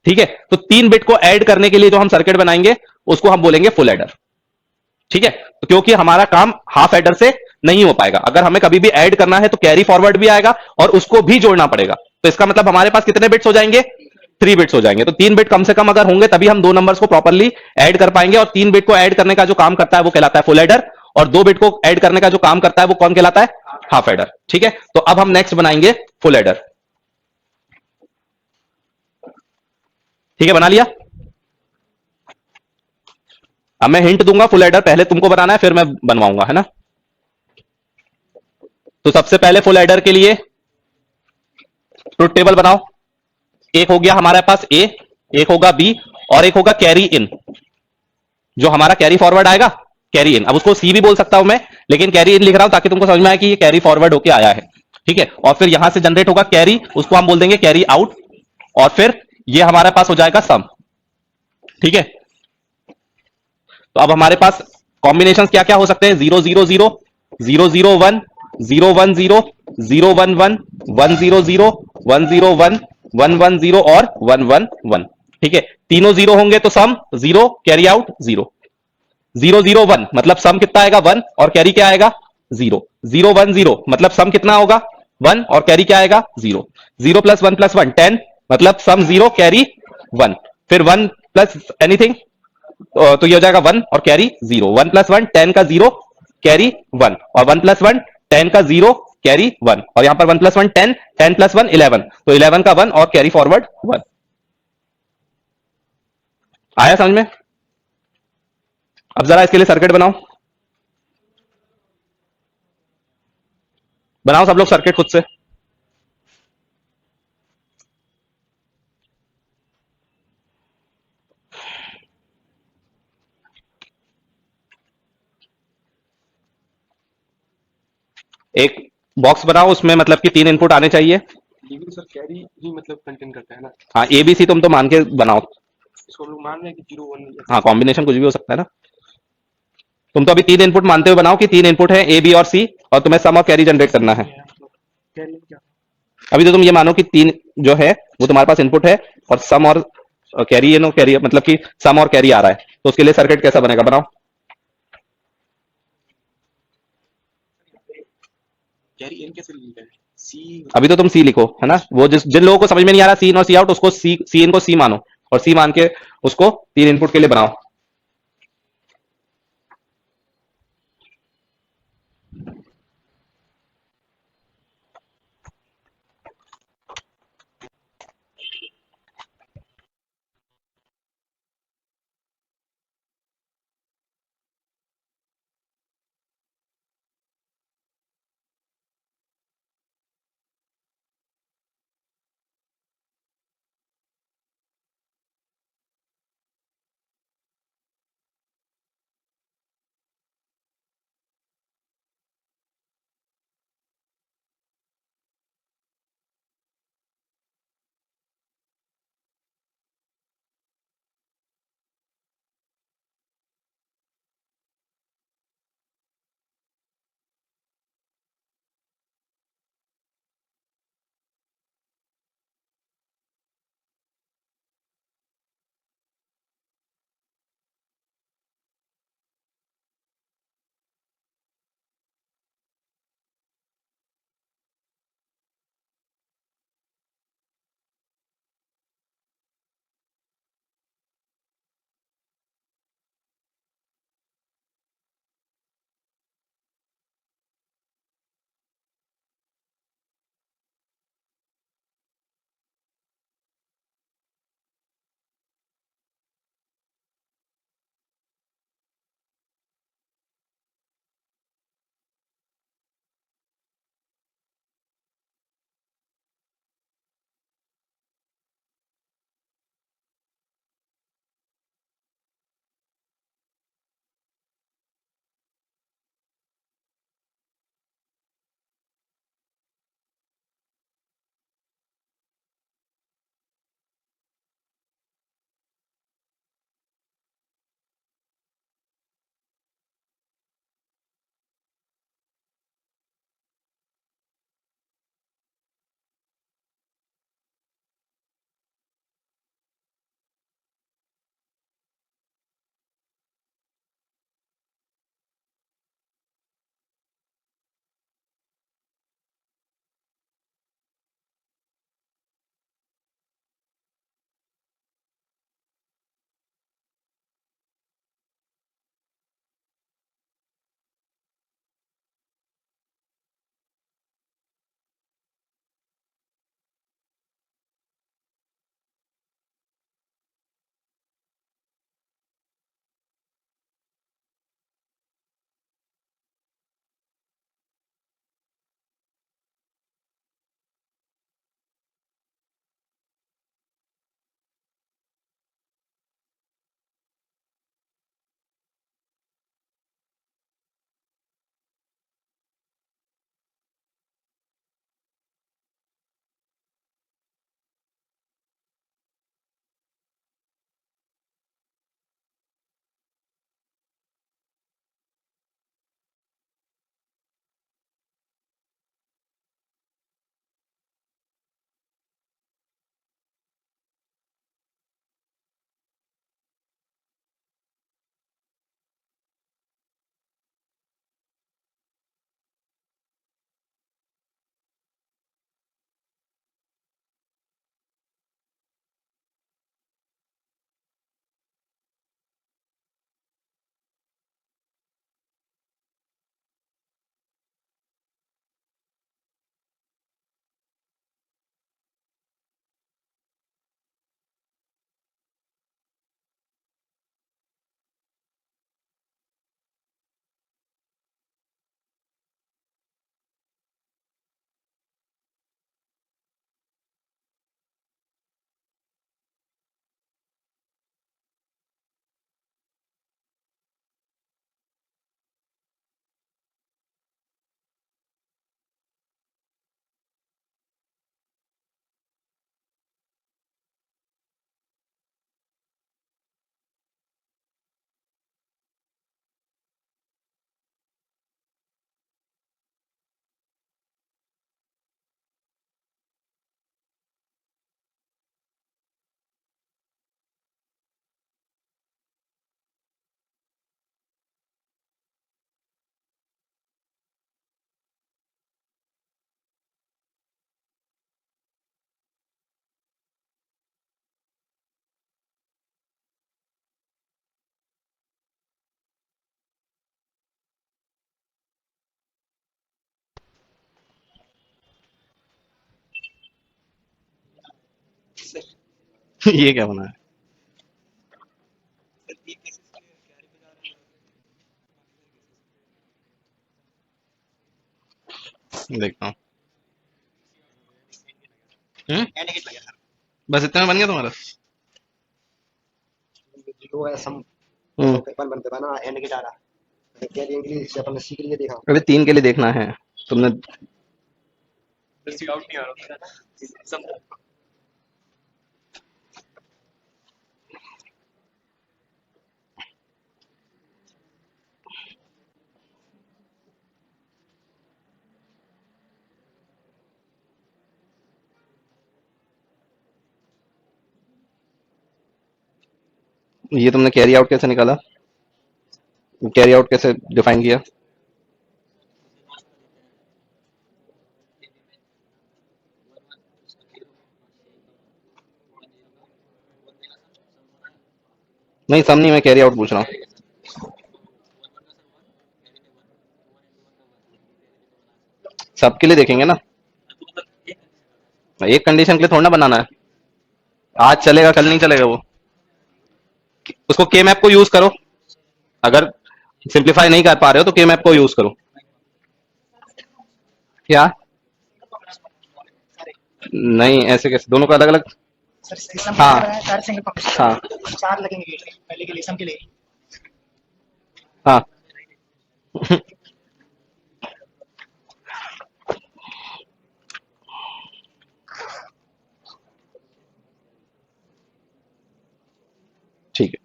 ठीक है। तो तीन बिट को ऐड करने के लिए जो हम सर्किट बनाएंगे उसको हम बोलेंगे फुल एडर, ठीक है। तो क्योंकि हमारा काम हाफ एडर से नहीं हो पाएगा, अगर हमें कभी भी ऐड करना है तो कैरी फॉरवर्ड भी आएगा और उसको भी जोड़ना पड़ेगा। तो इसका मतलब हमारे पास कितने बिट्स हो जाएंगे, थ्री बिट्स हो जाएंगे। तो तीन बिट कम से कम अगर होंगे तभी हम दो नंबर्स को प्रॉपरली ऐड कर पाएंगे। और तीन बिट को ऐड करने का जो काम करता है वो कहलाता है फुल एडर, और दो बिट को ऐड करने का जो काम करता है वो कौन कहलाता है, हाफ एडर, ठीक है। तो अब हम नेक्स्ट बनाएंगे फुल एडर, ठीक है, बना लिया। अब मैं हिंट दूंगा, फुल एडर पहले तुमको बनाना है फिर मैं बनवाऊंगा, है ना। तो सबसे पहले फुल एडर के लिए ट्रुथ टेबल बनाओ। एक हो गया हमारे पास ए, एक होगा बी, और एक होगा कैरी इन। जो हमारा कैरी फॉरवर्ड आएगा, कैरी इन, अब उसको सी भी बोल सकता हूं मैं, लेकिन कैरी इन लिख रहा हूं ताकि तुमको समझ में आए कि ये कैरी फॉरवर्ड होके आया है, ठीक है। और फिर यहां से जनरेट होगा कैरी, उसको हम बोल देंगे कैरी आउट, और फिर ये हमारे पास हो जाएगा सम, ठीक है। तो अब हमारे पास कॉम्बिनेशन क्या क्या हो सकते हैं, zero zero zero, zero zero one, zero one zero, zero one one, one zero zero, one zero one, one one zero और वन वन वन, ठीक है। तीनों जीरो होंगे तो sum zero, carry out zero. Zero zero one मतलब सम कितना आएगा, one, और कैरी क्या आएगा, जीरो। जीरो वन जीरो मतलब सम कितना होगा, वन, और कैरी क्या आएगा, zero. Zero plus one ten मतलब सम जीरो, कैरी वन। फिर वन प्लस एनीथिंग तो ये हो जाएगा वन और carry zero. One plus one ten का जीरो, कैरी वन, और वन प्लस वन टेन का जीरो, कैरी वन, और यहां पर one plus one ten, ten plus one eleven, तो इलेवन का वन और कैरी फॉरवर्ड वन। आया समझ में? अब जरा इसके लिए सर्किट बनाओ, बनाओ सब लोग सर्किट खुद से। एक बॉक्स बनाओ, उसमें मतलब कि 3 इनपुट आने चाहिए। लेकिन सर कैरी ही मतलब कंटेन करता है ना। हाँ, ए बी सी तुम तो मान के बनाओ। इसको हम लोग मान रहे हैं कि 0 1 हाँ, कॉम्बिनेशन कुछ भी हो सकता है ना। तुम तो अभी 3 इनपुट मानते हुए बनाओ कि 3 इनपुट है ए बी और सी, और तुम्हें सम और कैरी जनरेट करना है। कैरी क्या। अभी तो तुम ये मानो कि 3 जो है वो तुम्हारे पास इनपुट है, और सम और कैरी, ये नो कैरी मतलब कि सम और कैरी आ रहा है, तो उसके लिए सर्किट कैसा बनेगा, बनाओ। कैरी एन कैसे लिखा है सी। अभी तो तुम सी लिखो, है ना। वो जिन लोगों को समझ में नहीं आ रहा सी इन और सी आउट, उसको सी इन को सी मानो, और सी मान के उसको 3 इनपुट के लिए बनाओ। ये क्या बना है? देखता हूँ। हम्म? बस इतना में बन गया तुम्हारा? जीरो है सम हम्म। पेपर बनते था ना एंड गेट आ रहा कैरी इंग्लिश अपन ने सीख लिए देखा अभी 3 के लिए देखना है तुमने। सी आउट नहीं आ रहा था सम ये तुमने कैरी आउट कैसे निकाला? कैरी आउट कैसे डिफाइन किया? नहीं, सम नहीं, मैं कैरी आउट पूछ रहा हूँ। सबके लिए देखेंगे ना। एक कंडीशन के लिए थोड़ा ना बनाना है। आज चलेगा, कल नहीं चलेगा वो। उसको के मैप को यूज करो। अगर सिंप्लीफाई नहीं कर पा रहे हो तो के मैप को यूज करो। क्या? नहीं, ऐसे कैसे, दोनों का अलग अलग। सर सिस्टम हाँ। है चार सिंगल पंक्ति हाँ। चार लगेंगे गेट पहले के लिए सम के लिए हाँ। ठीक है।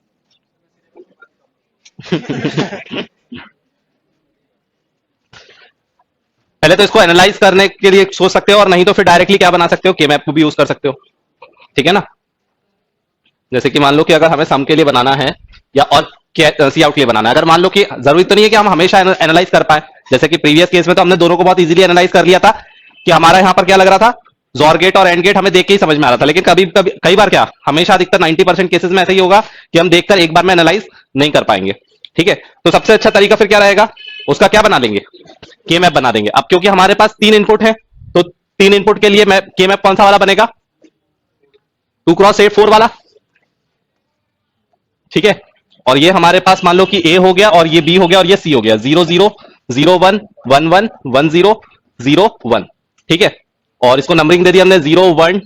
पहले तो इसको एनालाइज करने के लिए सोच सकते हो, और नहीं तो फिर डायरेक्टली क्या बना सकते हो, के मैप को भी यूज कर सकते हो। ठीक है ना? जैसे कि मान लो कि अगर हमें सम के लिए बनाना है, या और सी आउट के लिए बनाना है, अगर मान लो कि जरूरी तो नहीं है कि हम हमेशा एनालाइज कर पाए। जैसे कि प्रीवियस केस में तो हमने दोनों को बहुत इजीली एनालाइज कर लिया था, कि हमारा यहाँ पर क्या लग रहा था, जोर गेट और एंड गेट हमें देख के ही समझ में आ रहा था। लेकिन कभी कभी कई बार क्या, हमेशा अधिकतर 90% केसेस में ऐसा ही होगा कि हम देखकर एक बार में एनालाइज नहीं कर पाएंगे। ठीक है, तो सबसे अच्छा तरीका फिर क्या रहेगा, उसका क्या बना लेंगे, के मैप बना देंगे। अब क्योंकि हमारे पास 3 इनपुट है, तो 3 इनपुट के लिए के मैप कौन सा वाला बनेगा, 2x8 4 वाला। ठीक है, और ये हमारे पास मान लो कि ए हो गया, और ये बी हो गया, और ये सी हो गया, 0 0 0 1 1 1 0 1। ठीक है, और इसको नंबरिंग दे दी हमने, 0 1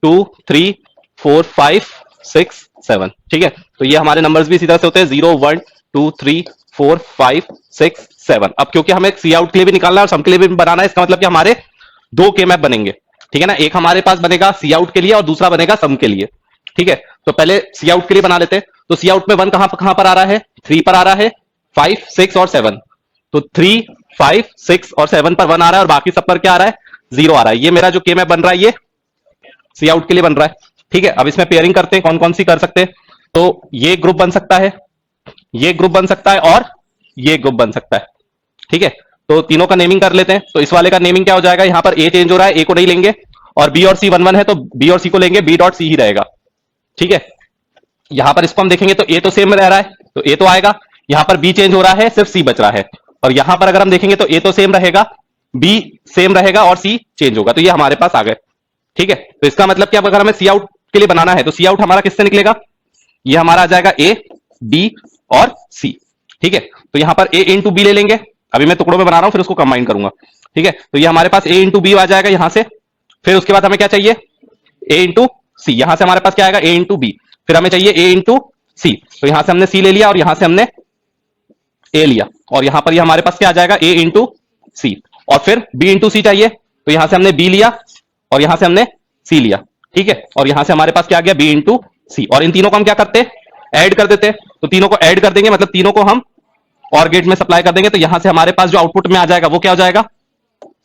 2 3 4 5 6 7। ठीक है, तो ये हमारे नंबर्स भी इसी तरह से होते हैं, 0 1 2 3 4 5 6 7। अब क्योंकि हमें सी आउट के लिए भी निकालना है और सम के लिए भी बनाना है, इसका मतलब कि हमारे 2 के मैप बनेंगे। ठीक है ना, एक हमारे पास बनेगा सी आउट के लिए और दूसरा बनेगा सम के लिए। ठीक है, तो पहले सी आउट के लिए बना लेते हैं। तो सी आउट में 1 कहां पर आ रहा है, 3 पर आ रहा है, 5 6 और 7। तो 3 5 6 और 7 पर 1 आ रहा है, और बाकी सब पर क्या आ रहा है, 0 आ रहा है। ये मेरा जो के मैप बन रहा है, ये सी आउट के लिए बन रहा है। ठीक है, अब इसमें पेयरिंग करते हैं, कौन कौन सी कर सकते हैं। तो ये ग्रुप बन सकता है, ये ग्रुप बन सकता है, और ये ग्रुप बन सकता है। ठीक है, तो तीनों का नेमिंग कर लेते हैं। तो इस वाले का नेमिंग क्या हो जाएगा, यहां पर ए चेंज हो रहा है, ए को नहीं लेंगे, और बी और सी 1 1 है, तो बी और सी को लेंगे, बी डॉट सी ही रहेगा। ठीक है, यहां पर इसको हम देखेंगे तो ए तो सेम रह रहा है, तो ए तो आएगा। यहां पर बी चेंज हो रहा है, सिर्फ सी बच रहा है। और यहां पर अगर हम देखेंगे तो ए तो सेम रहेगा, बी सेम रहेगा, और सी चेंज होगा, तो ये हमारे पास आ गए। ठीक है, तो इसका मतलब कि अब अगर हमें सी आउट के लिए बनाना है, तो सी आउट हमारा किससे निकलेगा, ये हमारा आ जाएगा ए बी और सी। ठीक है, तो यहां पर ए इंटू बी ले लेंगे, अभी मैं टुकड़ों में बना रहा हूं, फिर उसको कंबाइन करूंगा। ठीक है, तो ये हमारे पास ए इंटू बी आ जाएगा यहां से। फिर उसके बाद हमें क्या चाहिए, ए इंटू सी। यहां से हमारे पास क्या आएगा, ए इंटू बी। फिर हमें चाहिए ए इंटू सी, तो यहां से हमने सी ले लिया, और यहां से हमने ए लिया, और यहां पर ये हमारे पास क्या आ जाएगा, ए इंटू सी। और फिर बी इंटू सी चाहिए, तो यहां से हमने बी लिया, और यहां से हमने सी लिया। ठीक है, और यहां से हमारे पास क्या आ गया, बी इंटू सी। और इन तीनों को हम क्या करते हैं, ऐड कर देते हैं। तो तीनों को ऐड कर देंगे, मतलब तीनों को हम और गेट में सप्लाई कर देंगे, तो यहां से हमारे पास जो आउटपुट में आ जाएगा वो क्या हो जाएगा,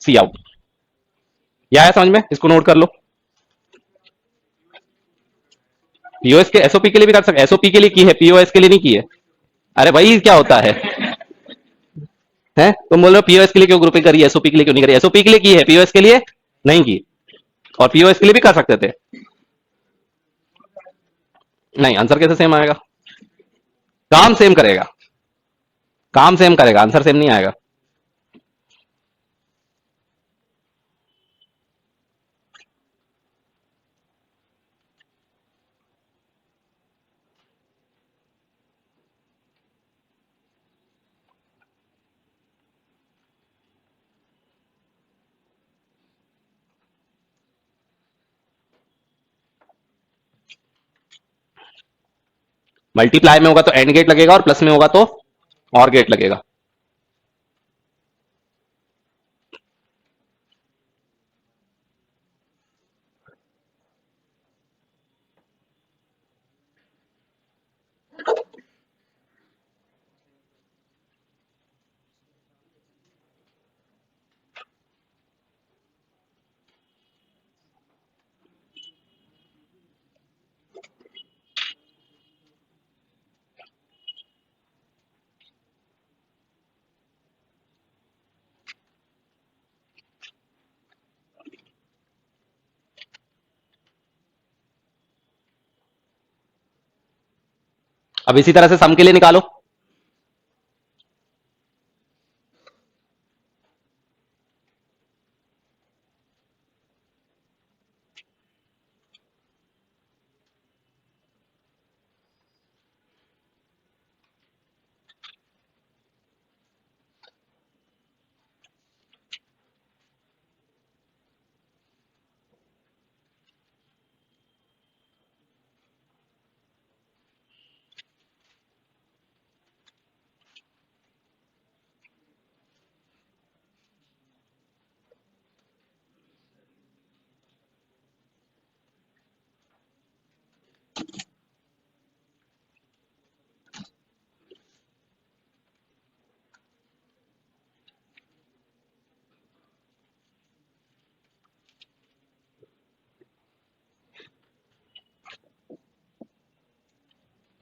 सी आउट। यह आया समझ में, इसको नोट कर लो। पीओएस के एसओपी के लिए भी कर सकते, एसओपी के लिए की है, पीओएस के लिए नहीं की है। अरे भाई क्या होता है, तुम बोल रहे हो पीओएस के लिए क्यों ग्रुपिंग करी, एसओपी के लिए क्यों नहीं करी। एसओपी के लिए की है, पीओएस के लिए नहीं की। और पीओएस के लिए भी कर सकते थे। नहीं, आंसर कैसे सेम आएगा, काम सेम करेगा, काम सेम करेगा, आंसर सेम नहीं आएगा। मल्टीप्लाई में होगा तो एंड गेट लगेगा और प्लस में होगा तो और गेट लगेगा। अब इसी तरह से सम के लिए निकालो।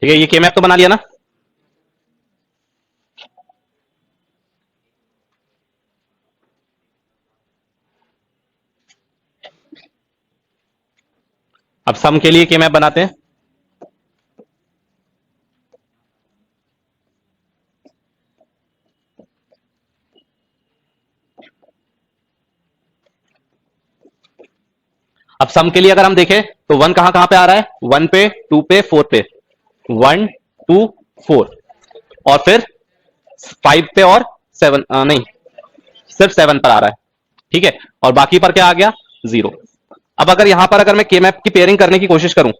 ठीक है, ये के मैप तो बना लिया ना। अब सम के लिए के मैप बनाते हैं। अब सम के लिए अगर हम देखें तो वन कहां कहां पे आ रहा है, वन पे, टू पे, फोर पे, वन टू फोर, और फिर फाइव पे और सेवन, नहीं, सिर्फ सेवन पर आ रहा है। ठीक है, और बाकी पर क्या आ गया, जीरो। अब अगर यहां पर अगर मैं के मैप की पेयरिंग करने की कोशिश करूं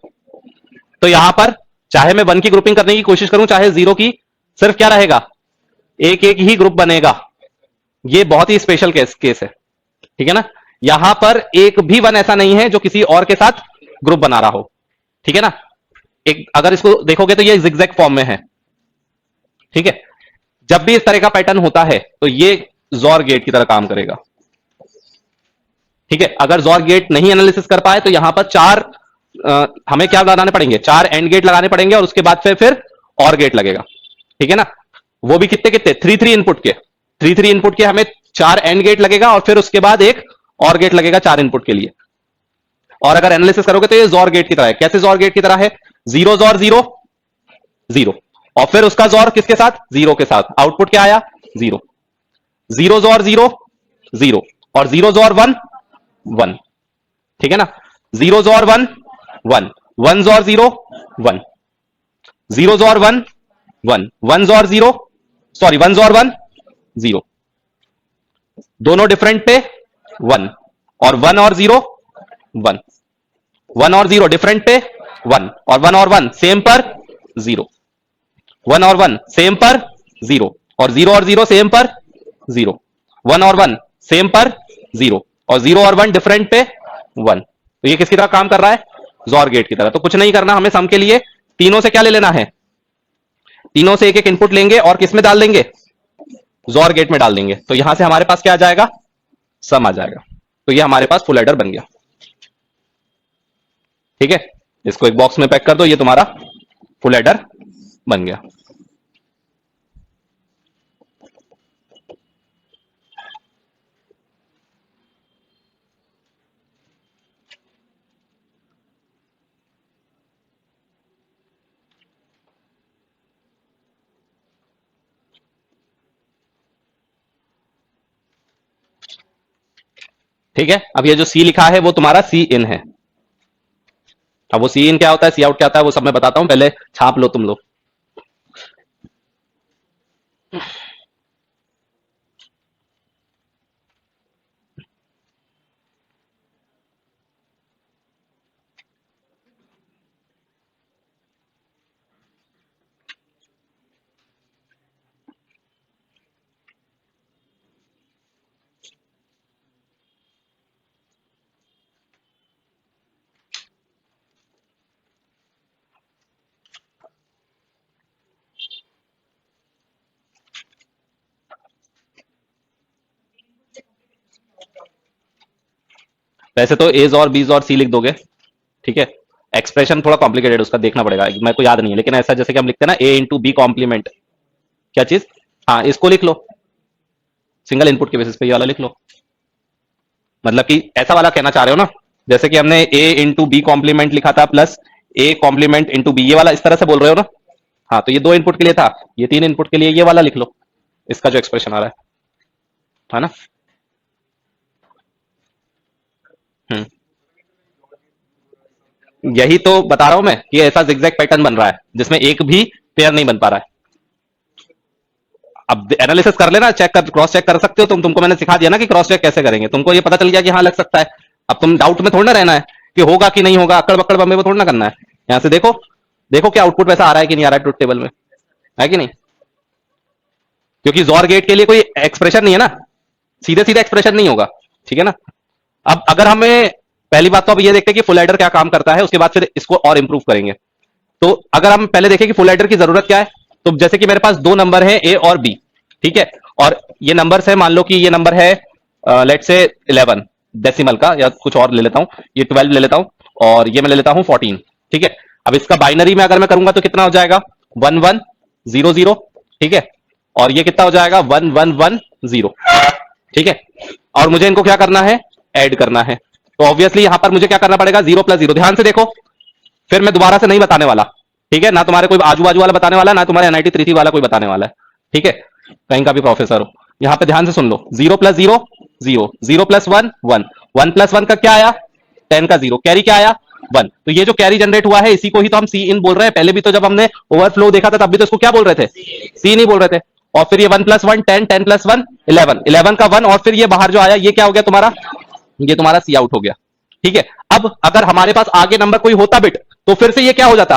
तो यहां पर चाहे मैं वन की ग्रुपिंग करने की कोशिश करूं चाहे जीरो की, सिर्फ क्या रहेगा, एक एक ही ग्रुप बनेगा। ये बहुत ही स्पेशल केस है। ठीक है ना, यहां पर एक भी वन ऐसा नहीं है जो किसी और के साथ ग्रुप बना रहा हो। ठीक है ना, एक अगर इसको देखोगे तो ये जिगजैग फॉर्म में है। ठीक है, जब भी इस तरह का पैटर्न होता है तो ये जॉर गेट की तरह काम करेगा। ठीक है, अगर जॉर गेट नहीं एनालिसिस कर पाए तो यहां पर चार हमें क्या लगाने पड़ेंगे, चार एंड गेट लगाने पड़ेंगे और उसके बाद फिर और गेट लगेगा। ठीक है ना, वो भी कितने कितने, थ्री थ्री इनपुट के, थ्री थ्री इनपुट के हमें चार एंड गेट लगेगा और फिर उसके बाद एक और गेट लगेगा चार इनपुट के लिए। और अगर एनालिसिस करोगे तो ये जॉर गेट की तरह है। कैसे जॉर गेट की तरह है, जीरो जॉर जीरो, जीरो, और फिर उसका जॉर किसके साथ, जीरो के साथ, आउटपुट क्या आया, zero, zero jaw zero, zero, और जीरो जॉर वन, वन। ठीक है ना, zero jaw one, one, one jaw zero, one, zero jaw one, one, one jaw zero, sorry one jaw one, zero, दोनों different पे one, और one और zero one, one और zero different पे one, और वन और वन सेम पर zero, one और वन सेम पर जीरो, और जीरो और जीरो सेम पर जीरो, वन और वन सेम पर जीरो, और जीरो और वन डिफरेंट पे वन। तो ये किसकी तरह काम कर रहा है, जॉर गेट की तरह। तो कुछ नहीं करना हमें, सम के लिए तीनों से क्या ले लेना है, तीनों से एक एक इनपुट लेंगे और किस में डाल देंगे, जॉर गेट में डाल देंगे। तो यहां से हमारे पास क्या आ जाएगा, सम आ जाएगा। तो ये हमारे पास फुल एडर बन गया। ठीक है, इसको एक बॉक्स में पैक कर दो, ये तुम्हारा फुल एडर बन गया। ठीक है, अब ये जो सी लिखा है वो तुम्हारा सी इन है। अब वो सी इन क्या होता है, सी आउट क्या होता है, वो सब मैं बताता हूं, पहले छाप लो तुम लोग। वैसे तो एज और बीज और सी लिख दोगे, ठीक है। एक्सप्रेशन थोड़ा कॉम्प्लिकेटेड, उसका देखना पड़ेगा, मेरे को याद नहीं है, लेकिन ऐसा जैसे कि हम लिखते हैं ना ए इंटू बी कॉम्प्लीमेंट, क्या चीज, हाँ इसको लिख लो, सिंगल इनपुट के बेसिस पे ये वाला लिख लो। मतलब कि ऐसा वाला कहना चाह रहे हो ना, जैसे कि हमने ए इंटू बी कॉम्प्लीमेंट लिखा था plus A complement into B, ये वाला इस तरह से बोल रहे हो ना। हाँ तो ये 2 इनपुट के लिए था, ये 3 इनपुट के लिए ये वाला लिख लो, इसका जो एक्सप्रेशन आ रहा है ना। यही तो बता रहा हूं मैं कि ऐसा जिगजैग पैटर्न बन रहा है जिसमें एक भी पेयर नहीं बन पा रहा है। अब एनालिसिस कर लेना, चेक कर, क्रॉस चेक कर सकते हो तुमको मैंने सिखा दिया ना कि क्रॉस चेक कैसे करेंगे, तुमको ये पता चल गया कि हाँ लग सकता है। अब तुम डाउट में थोड़ा ना रहना है कि होगा कि नहीं होगा, अकड़ बकड़ बम्बे में थोड़ा ना करना है। यहां से देखो, देखो क्या आउटपुट वैसा आ रहा है कि नहीं आ रहा है ट्रुथ टेबल में, है कि नहीं। क्योंकि जोर गेट के लिए कोई एक्सप्रेशन नहीं है ना, सीधे सीधे एक्सप्रेशन नहीं होगा, ठीक है ना। अब अगर हमें पहली बात तो अब ये देखते हैं कि फुल एडर क्या काम करता है, उसके बाद फिर इसको और इंप्रूव करेंगे। तो अगर हम पहले देखें कि फुल एडर की जरूरत क्या है, तो जैसे कि मेरे पास 2 नंबर है ए और बी, ठीक है, और ये नंबर है, मान लो कि ये नंबर है लेट से 11 डेसिमल का, या कुछ और ले लेता हूं, ये 12 ले लेता हूं, और ये मैं ले लेता हूं 14, ठीक है। अब इसका बाइनरी में अगर मैं करूंगा तो कितना हो जाएगा 1100, ठीक है, और ये कितना हो जाएगा 1110, ठीक है। और मुझे इनको क्या करना है, ऐड करना है। तो ऑब्वियसली यहां पर मुझे क्या करना पड़ेगा 0 + 0, ध्यान से देखो, फिर मैं दोबारा से नहीं बताने वाला, ठीक है, ना तुम्हारे कोई आजू बाजू वाला बताने वाला, ना तुम्हारे NIT 3 वाला कोई बताने वाला है, ठीक है, कहीं का भी प्रोफेसर हो। यहां पे ध्यान से सुन लो, 0 + 0 0, 0 + 1 1, 1 + 1 का क्या आया 10 का 0, कैरी क्या आया 1। तो ये जो कैरी जनरेट हुआ है इसी को ही तो हम सी इन बोल रहे हैं। पहले भी तो जब हमने ओवरफ्लो देखा था तब भी तो इसको क्या बोल रहे थे, सी नहीं बोल रहे थे। और फिर ये 1 + 1 10, 10 + 1 11, 11 का 1, और फिर ये बाहर जो आया ये क्या हो गया तुम्हारा, ये तुम्हारा सी आउट हो गया, ठीक है। अब अगर हमारे पास आगे नंबर कोई होता बिट तो फिर से ये क्या हो जाता,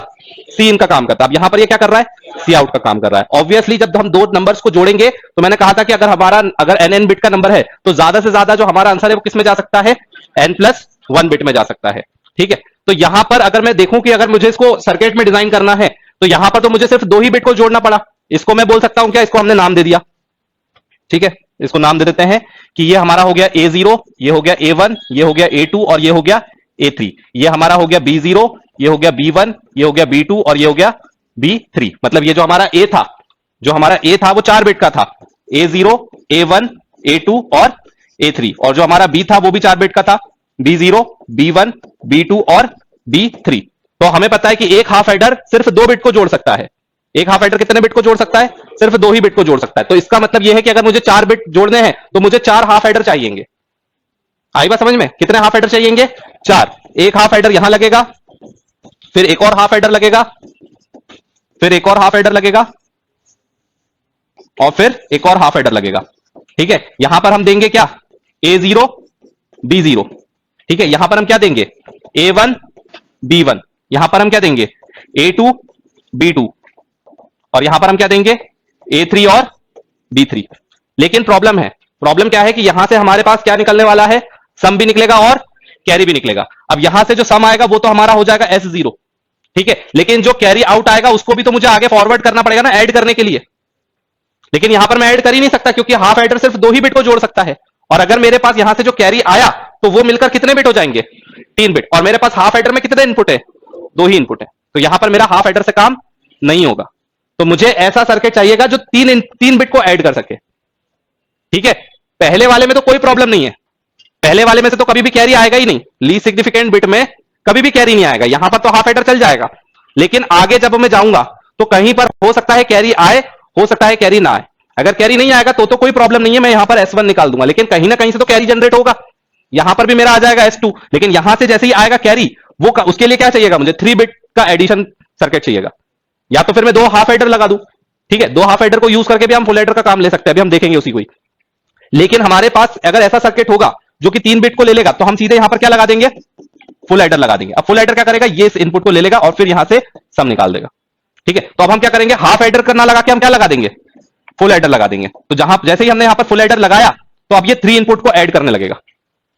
सी इन का काम करता। अब यहां पर ये क्या कर रहा है, सी आउट का काम कर रहा है। ऑब्वियसली जब हम 2 नंबर्स को जोड़ेंगे तो मैंने कहा था कि अगर एन बिट का नंबर है तो ज्यादा से ज्यादा जो हमारा आंसर है वो किस में जा सकता है, n+1 बिट में जा सकता है, ठीक है। तो यहां पर अगर मैं देखूं कि अगर मुझे इसको सर्किट में डिजाइन करना है तो यहां पर तो मुझे सिर्फ 2 ही बिट को जोड़ना पड़ा। इसको मैं बोल सकता हूं क्या, इसको हमने नाम दे दिया, ठीक है, इसको नाम दे देते हैं कि ये हमारा हो गया A0, ये हो गया A1, ये हो गया A2 और ये हो गया A3, ये हमारा हो गया B0, ये हो गया B1, ये हो गया B2 और ये हो गया B3। मतलब ये जो हमारा A था, जो हमारा A था वो 4 बिट का था, A0, A1, A2 और A3, और जो हमारा B था वो भी 4 बिट का था, B0, B1, B2 और B3। तो हमें पता है कि एक हाफ एडर सिर्फ 2 बिट को जोड़ सकता है। एक हाफ एडर कितने बिट को जोड़ सकता है, सिर्फ 2 ही बिट को जोड़ सकता है। तो इसका मतलब यह है कि अगर मुझे 4 बिट जोड़ने हैं तो मुझे 4 हाफ एडर चाहिएंगे। आई बात समझ में, कितने हाफ एडर चाहिएंगे 4। एक हाफ एडर यहां लगेगा, फिर एक और हाफ एडर लगेगा, फिर एक और हाफ एडर लगेगा, और फिर एक और हाफ एडर लगेगा, ठीक है। यहां पर हम देंगे क्या A0 B0, ठीक है। यहां पर हम क्या देंगे A1 B1, यहां पर हम क्या देंगे A2 B2, और यहां पर हम क्या देंगे A3 और B3। लेकिन प्रॉब्लम क्या है कि यहां से हमारे पास क्या निकलने वाला है, सम भी निकलेगा और कैरी भी निकलेगा। अब यहां से जो सम आएगा वो तो हमारा हो जाएगा S0, ठीक है, लेकिन जो कैरी आउट आएगा उसको भी तो मुझे आगे फॉरवर्ड करना पड़ेगा ना ऐड करने के लिए। लेकिन यहां पर मैं ऐड कर ही नहीं सकता क्योंकि हाफ एडर सिर्फ 2 ही बिट को जोड़ सकता है। और अगर मेरे पास यहां से जो कैरी आया तो वो मिलकर कितने बिट हो जाएंगे 3 बिट, और मेरे पास हाफ एडर में कितने इनपुट है 2 ही इनपुट है। तो यहां पर मेरा हाफ एडर से काम नहीं होगा। तो मुझे ऐसा सर्किट चाहिएगा जो 3 बिट को ऐड कर सके, ठीक है। पहले वाले में तो कोई प्रॉब्लम नहीं है, पहले वाले में से तो कभी भी कैरी आएगा ही नहीं, लीस्ट सिग्निफिकेंट बिट में कभी भी कैरी नहीं आएगा, यहां पर तो हाफ एडर चल जाएगा। लेकिन आगे जब मैं जाऊंगा तो कहीं पर हो सकता है कैरी आए, हो सकता है कैरी ना आए। अगर कैरी नहीं आएगा तो कोई प्रॉब्लम नहीं है, मैं यहां पर S1 निकाल दूंगा, लेकिन कहीं ना कहीं से तो कैरी जनरेट होगा। यहां पर भी मेरा आ जाएगा S2, लेकिन यहां से जैसे ही आएगा कैरी वो उसके लिए क्या चाहिएगा मुझे 3 बिट का एडिशन सर्किट चाहिएगा, या तो फिर मैं 2 हाफ एडर लगा दूं, ठीक है। 2 हाफ एडर को यूज करके भी हम फुल एडर का काम ले सकते हैं, अभी हम देखेंगे उसी को ही। लेकिन हमारे पास अगर ऐसा सर्किट होगा जो कि 3 बिट को ले लेगा तो हम सीधे यहां पर क्या लगा देंगे फुल एडर लगा देंगे। अब फुल एडर क्या करेगा, ये इस इनपुट को ले लेगा और फिर यहां से सम निकाल देगा, ठीक है। तो अब हम क्या करेंगे, हाफ एडर करना लगा के हम क्या लगा देंगे फुल एडर लगा देंगे। तो जहां जैसे ही हमने यहां पर फुल एडर लगाया तो अब ये 3 इनपुट को ऐड करने लगेगा,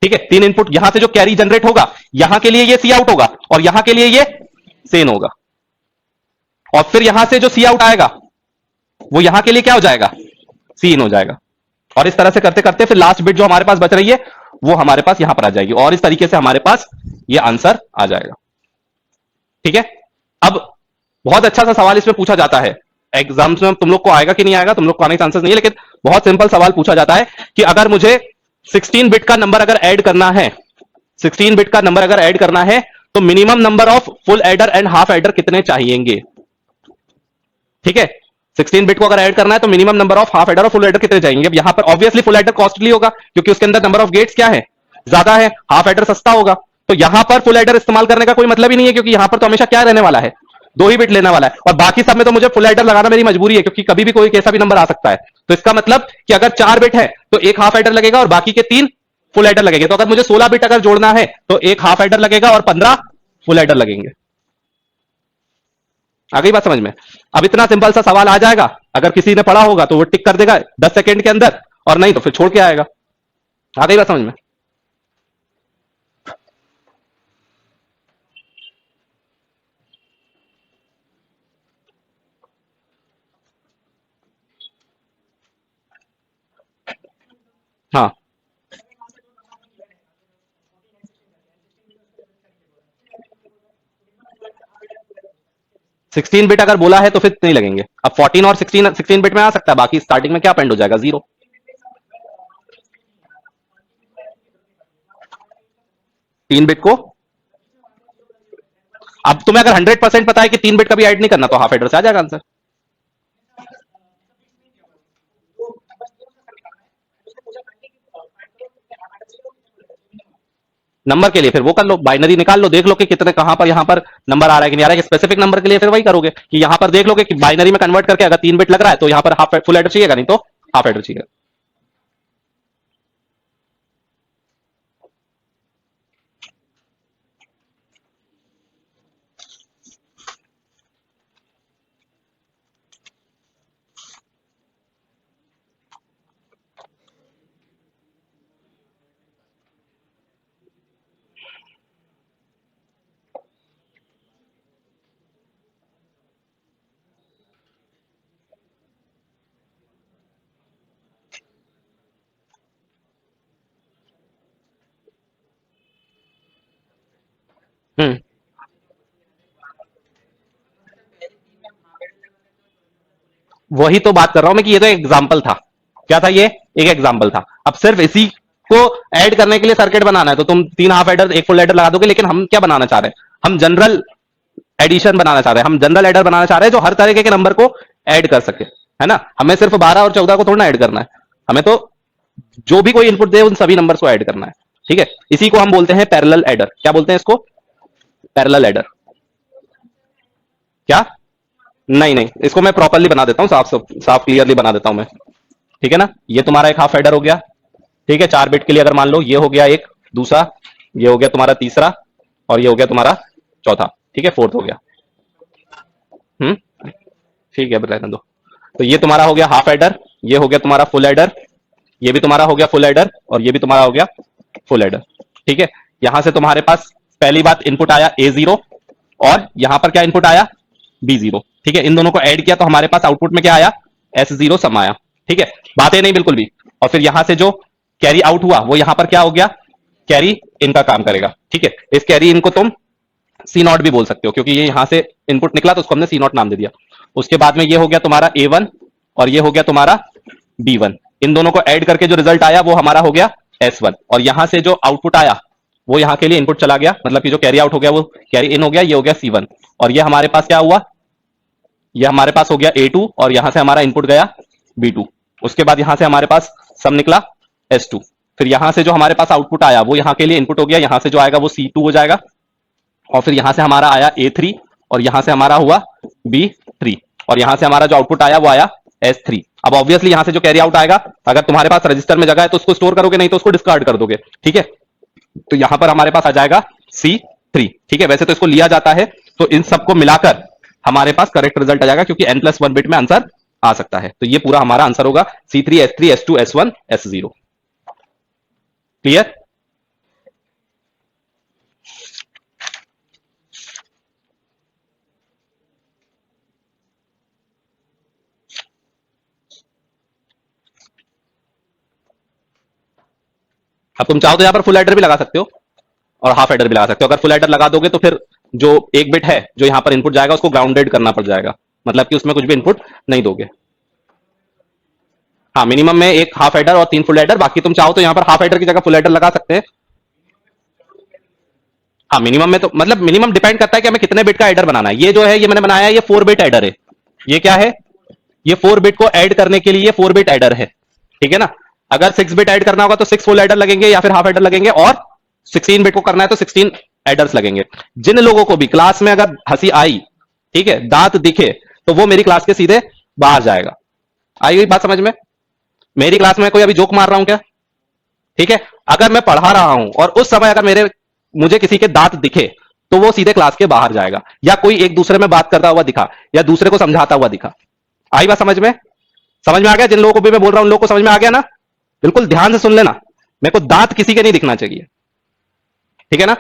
ठीक है। 3 इनपुट यहां से जो कैरी जनरेट होगा यहां के लिए ये सी आउट होगा और यहां के लिए ये सेन होगा, और फिर यहां से जो सी आउट आएगा वो यहां के लिए क्या हो जाएगा सी इन हो जाएगा। और इस तरह से करते करते फिर लास्ट बिट जो हमारे पास बच रही है वो हमारे पास यहां पर आ जाएगी और इस तरीके से हमारे पास ये आंसर आ जाएगा। ठीक है। अब बहुत अच्छा सा सवाल इसमें पूछा जाता है एग्जाम्स में, तुम लोग को आएगा कि नहीं आएगा, तुम लोग को आने का चांसेस नहीं है, लेकिन बहुत सिंपल सवाल पूछा जाता है कि अगर मुझे 16 बिट का नंबर अगर ऐड करना है, 16 बिट का नंबर अगर ऐड करना है तो minimum number of full adder and half adder कितने चाहिएंगे। ठीक है। 16 बिट को अगर ऐड करना है तो minimum number of half adder और फुल एडर कितने चाहिए। अब यहां पर ऑब्वियसली फुल एडर कॉस्टली होगा क्योंकि उसके अंदर नंबर ऑफ गेट्स क्या है, ज्यादा है, हाफ एडर सस्ता होगा। तो यहां पर फुल एडर इस्तेमाल करने का कोई मतलब ही नहीं है क्योंकि यहां पर तो हमेशा क्या रहने वाला है, 2 ही बिट लेने वाला है, और बाकी सब में तो मुझे फुल एडर लगाना मेरी मजबूरी है क्योंकि कभी भी कोई कैसा भी नंबर आ सकता है। तो इसका मतलब कि अगर 4 बिट है तो एक हाफ एडर लगेगा और बाकी के 3 फुल एडर लगेंगे। तो अगर मुझे 16 बिट अगर जोड़ना है तो एक हाफ एडर लगेगा और 15 फुल एडर लगेंगे। आ गई बात समझ में। अब इतना सिंपल सा सवाल आ जाएगा, अगर किसी ने पढ़ा होगा तो वो टिक कर देगा 10 सेकंड के अंदर, और नहीं तो फिर छोड़ के आएगा। आ गई बात समझ में। हाँ 16 बिट अगर बोला है तो फिर नहीं लगेंगे। अब 14 और 16 बिट में आ सकता है, बाकी स्टार्टिंग में क्या पेंड हो जाएगा, 0। 3 बिट को अब तुम्हें अगर 100% पता है कि 3 बिट का भी ऐड नहीं करना तो हाफ एडर से आ जाएगा आंसर। नंबर के लिए फिर वो कर लो, बाइनरी निकाल लो, देख लो कि कितने कहां पर यहां पर नंबर आ रहा है कि नहीं आ रहा है। स्पेसिफिक नंबर के लिए फिर वही करोगे कि यहां पर देख लोगे कि बाइनरी में कन्वर्ट करके अगर 3 बिट लग रहा है तो यहां पर हाफ फुल एडर चाहिएगा, नहीं तो हाफ एडर चाहिए। हम्म, वही तो बात कर रहा हूं मैं कि ये तो एग्जाम्पल था। क्या था ये, एक एग्जाम्पल था। अब सिर्फ इसी को ऐड करने के लिए सर्किट बनाना है तो तुम 3 हाफ एडर 1 फुल एडर लगा दोगे, लेकिन हम क्या बनाना चाह रहे हैं, हम जनरल एडिशन बनाना चाह रहे हैं, हम जनरल एडर बनाना चाह रहे हैं जो हर तरीके के नंबर को ऐड कर सके, है ना। हमें सिर्फ 12 और 14 को थोड़ा ऐड करना है, हमें तो जो भी कोई इनपुट दे उन सभी नंबर्स को ऐड करना है। ठीक है, इसी को हम बोलते हैं पैरेलल एडर। क्या बोलते हैं इसको, पैरेलल एडर। क्या, नहीं नहीं, इसको मैं प्रॉपरली बना देता हूँ, साफ साफ क्लियरली बना देता हूँ मैं। ठीक है ना, ये तुम्हारा एक हाफ एडर हो गया। ठीक है, 4 बिट के लिए अगर मान लो ये हो गया एक, दूसरा ये हो गया तुम्हारा तीसरा, और ये हो गया तुम्हारा चौथा। ठीक है, फोर्थ हो गया। ठीक है, रहने दो। तो ये तुम्हारा हो गया हाफ एडर, ये हो गया तुम्हारा फुल एडर, ये भी तुम्हारा हो गया फुल एडर, और ये भी तुम्हारा हो गया फुल एडर। ठीक है, यहां से तुम्हारे पास पहली बात इनपुट आया A0, और यहां पर क्या इनपुट आया, B0। ठीक है, इन दोनों को ऐड किया तो हमारे पास आउटपुट में क्या आया, S0 सम आया। ठीक है, बातें नहीं बिल्कुल भी। और फिर यहां से जो कैरी आउट हुआ वो यहां पर क्या हो गया, कैरी इनका काम करेगा। ठीक है, इस कैरी इनको तुम C0 भी बोल सकते हो क्योंकि ये यहां से इनपुट निकला तो उसको हमने C0 नाम दे दिया। उसके बाद में ये हो गया तुम्हारा A1, और ये हो गया तुम्हारा B1। इन दोनों को ऐड करके जो रिजल्ट आया वो हमारा हो गया S1, और यहां से जो आउटपुट आया वो यहां के लिए इनपुट चला गया, मतलब कि जो कैरी आउट हो गया वो कैरी इन हो गया, ये हो गया C1। और ये हमारे पास क्या हुआ, ये हमारे पास हो गया A2, और यहां से हमारा इनपुट गया B2। उसके बाद यहां से हमारे पास सम निकला S2। फिर यहां से जो हमारे पास आउटपुट आया वो यहां के लिए इनपुट हो गया, यहां से जो आएगा वो C2 हो जाएगा। और फिर यहां से हमारा आया A3, और यहां से हमारा हुआ B3, और यहां से हमारा जो आउटपुट आया वो आया S3। अब ऑब्वियसली यहां से जो कैरी आउट आएगा, अगर तुम्हारे पास रजिस्टर में जगह है तो उसको स्टोर करोगे, नहीं तो उसको डिस्कार्ड कर दोगे। ठीक है, तो यहां पर हमारे पास आ जाएगा C3। ठीक है, वैसे तो इसको लिया जाता है, तो इन सबको मिलाकर हमारे पास करेक्ट रिजल्ट आ जाएगा क्योंकि n+1 बिट में आंसर आ सकता है। तो ये पूरा हमारा आंसर होगा C3 S3 S2 S1 S0। Clear. अब तुम चाहो तो यहां पर फुल एडर भी लगा सकते हो और हाफ एडर भी लगा सकते हो। अगर फुल एडर लगा दोगे तो फिर जो एक बिट है जो यहां पर इनपुट जाएगा उसको ग्राउंडेड करना पड़ जाएगा, मतलब कि उसमें कुछ भी इनपुट नहीं दोगे। हाँ, मिनिमम में एक हाफ एडर और 3 फुल एडर, बाकी तुम चाहो तो यहां पर हाफ एडर की जगह फुल एडर लगा सकते हैं। हाँ, मिनिमम में तो मतलब मिनिमम डिपेंड करता है कि हमें कितने बिट का एडर बनाना है। ये जो है ये मैंने बनाया है, ये 4 बिट एडर है। ये क्या है? ये 4 बिट को ऐड करने के लिए 4 बिट एडर है, ठीक है ना। अगर 6 बिट ऐड करना होगा तो 6 फुल एडर लगेंगे या फिर हाफ एडर लगेंगे, और 16 बिट को करना है तो 16 एडर्स लगेंगे। जिन लोगों को भी क्लास में अगर हंसी आई, ठीक है, दांत दिखे, तो वो मेरी क्लास के सीधे बाहर जाएगा। आई गई बात समझ में? मेरी क्लास में कोई अभी जोक मार रहा हूं क्या? ठीक है, अगर मैं पढ़ा रहा हूं और उस समय अगर मुझे किसी के दांत दिखे तो वो सीधे क्लास के बाहर जाएगा, या कोई एक दूसरे में बात करता हुआ दिखा या दूसरे को समझाता हुआ दिखा। आई बात समझ में? समझ में आ गया? जिन लोगों को भी मैं बोल रहा हूं उन लोगों को समझ में आ गया ना? बिल्कुल ध्यान से सुन लेना, मेरे को दांत किसी के नहीं दिखना चाहिए, ठीक है ना।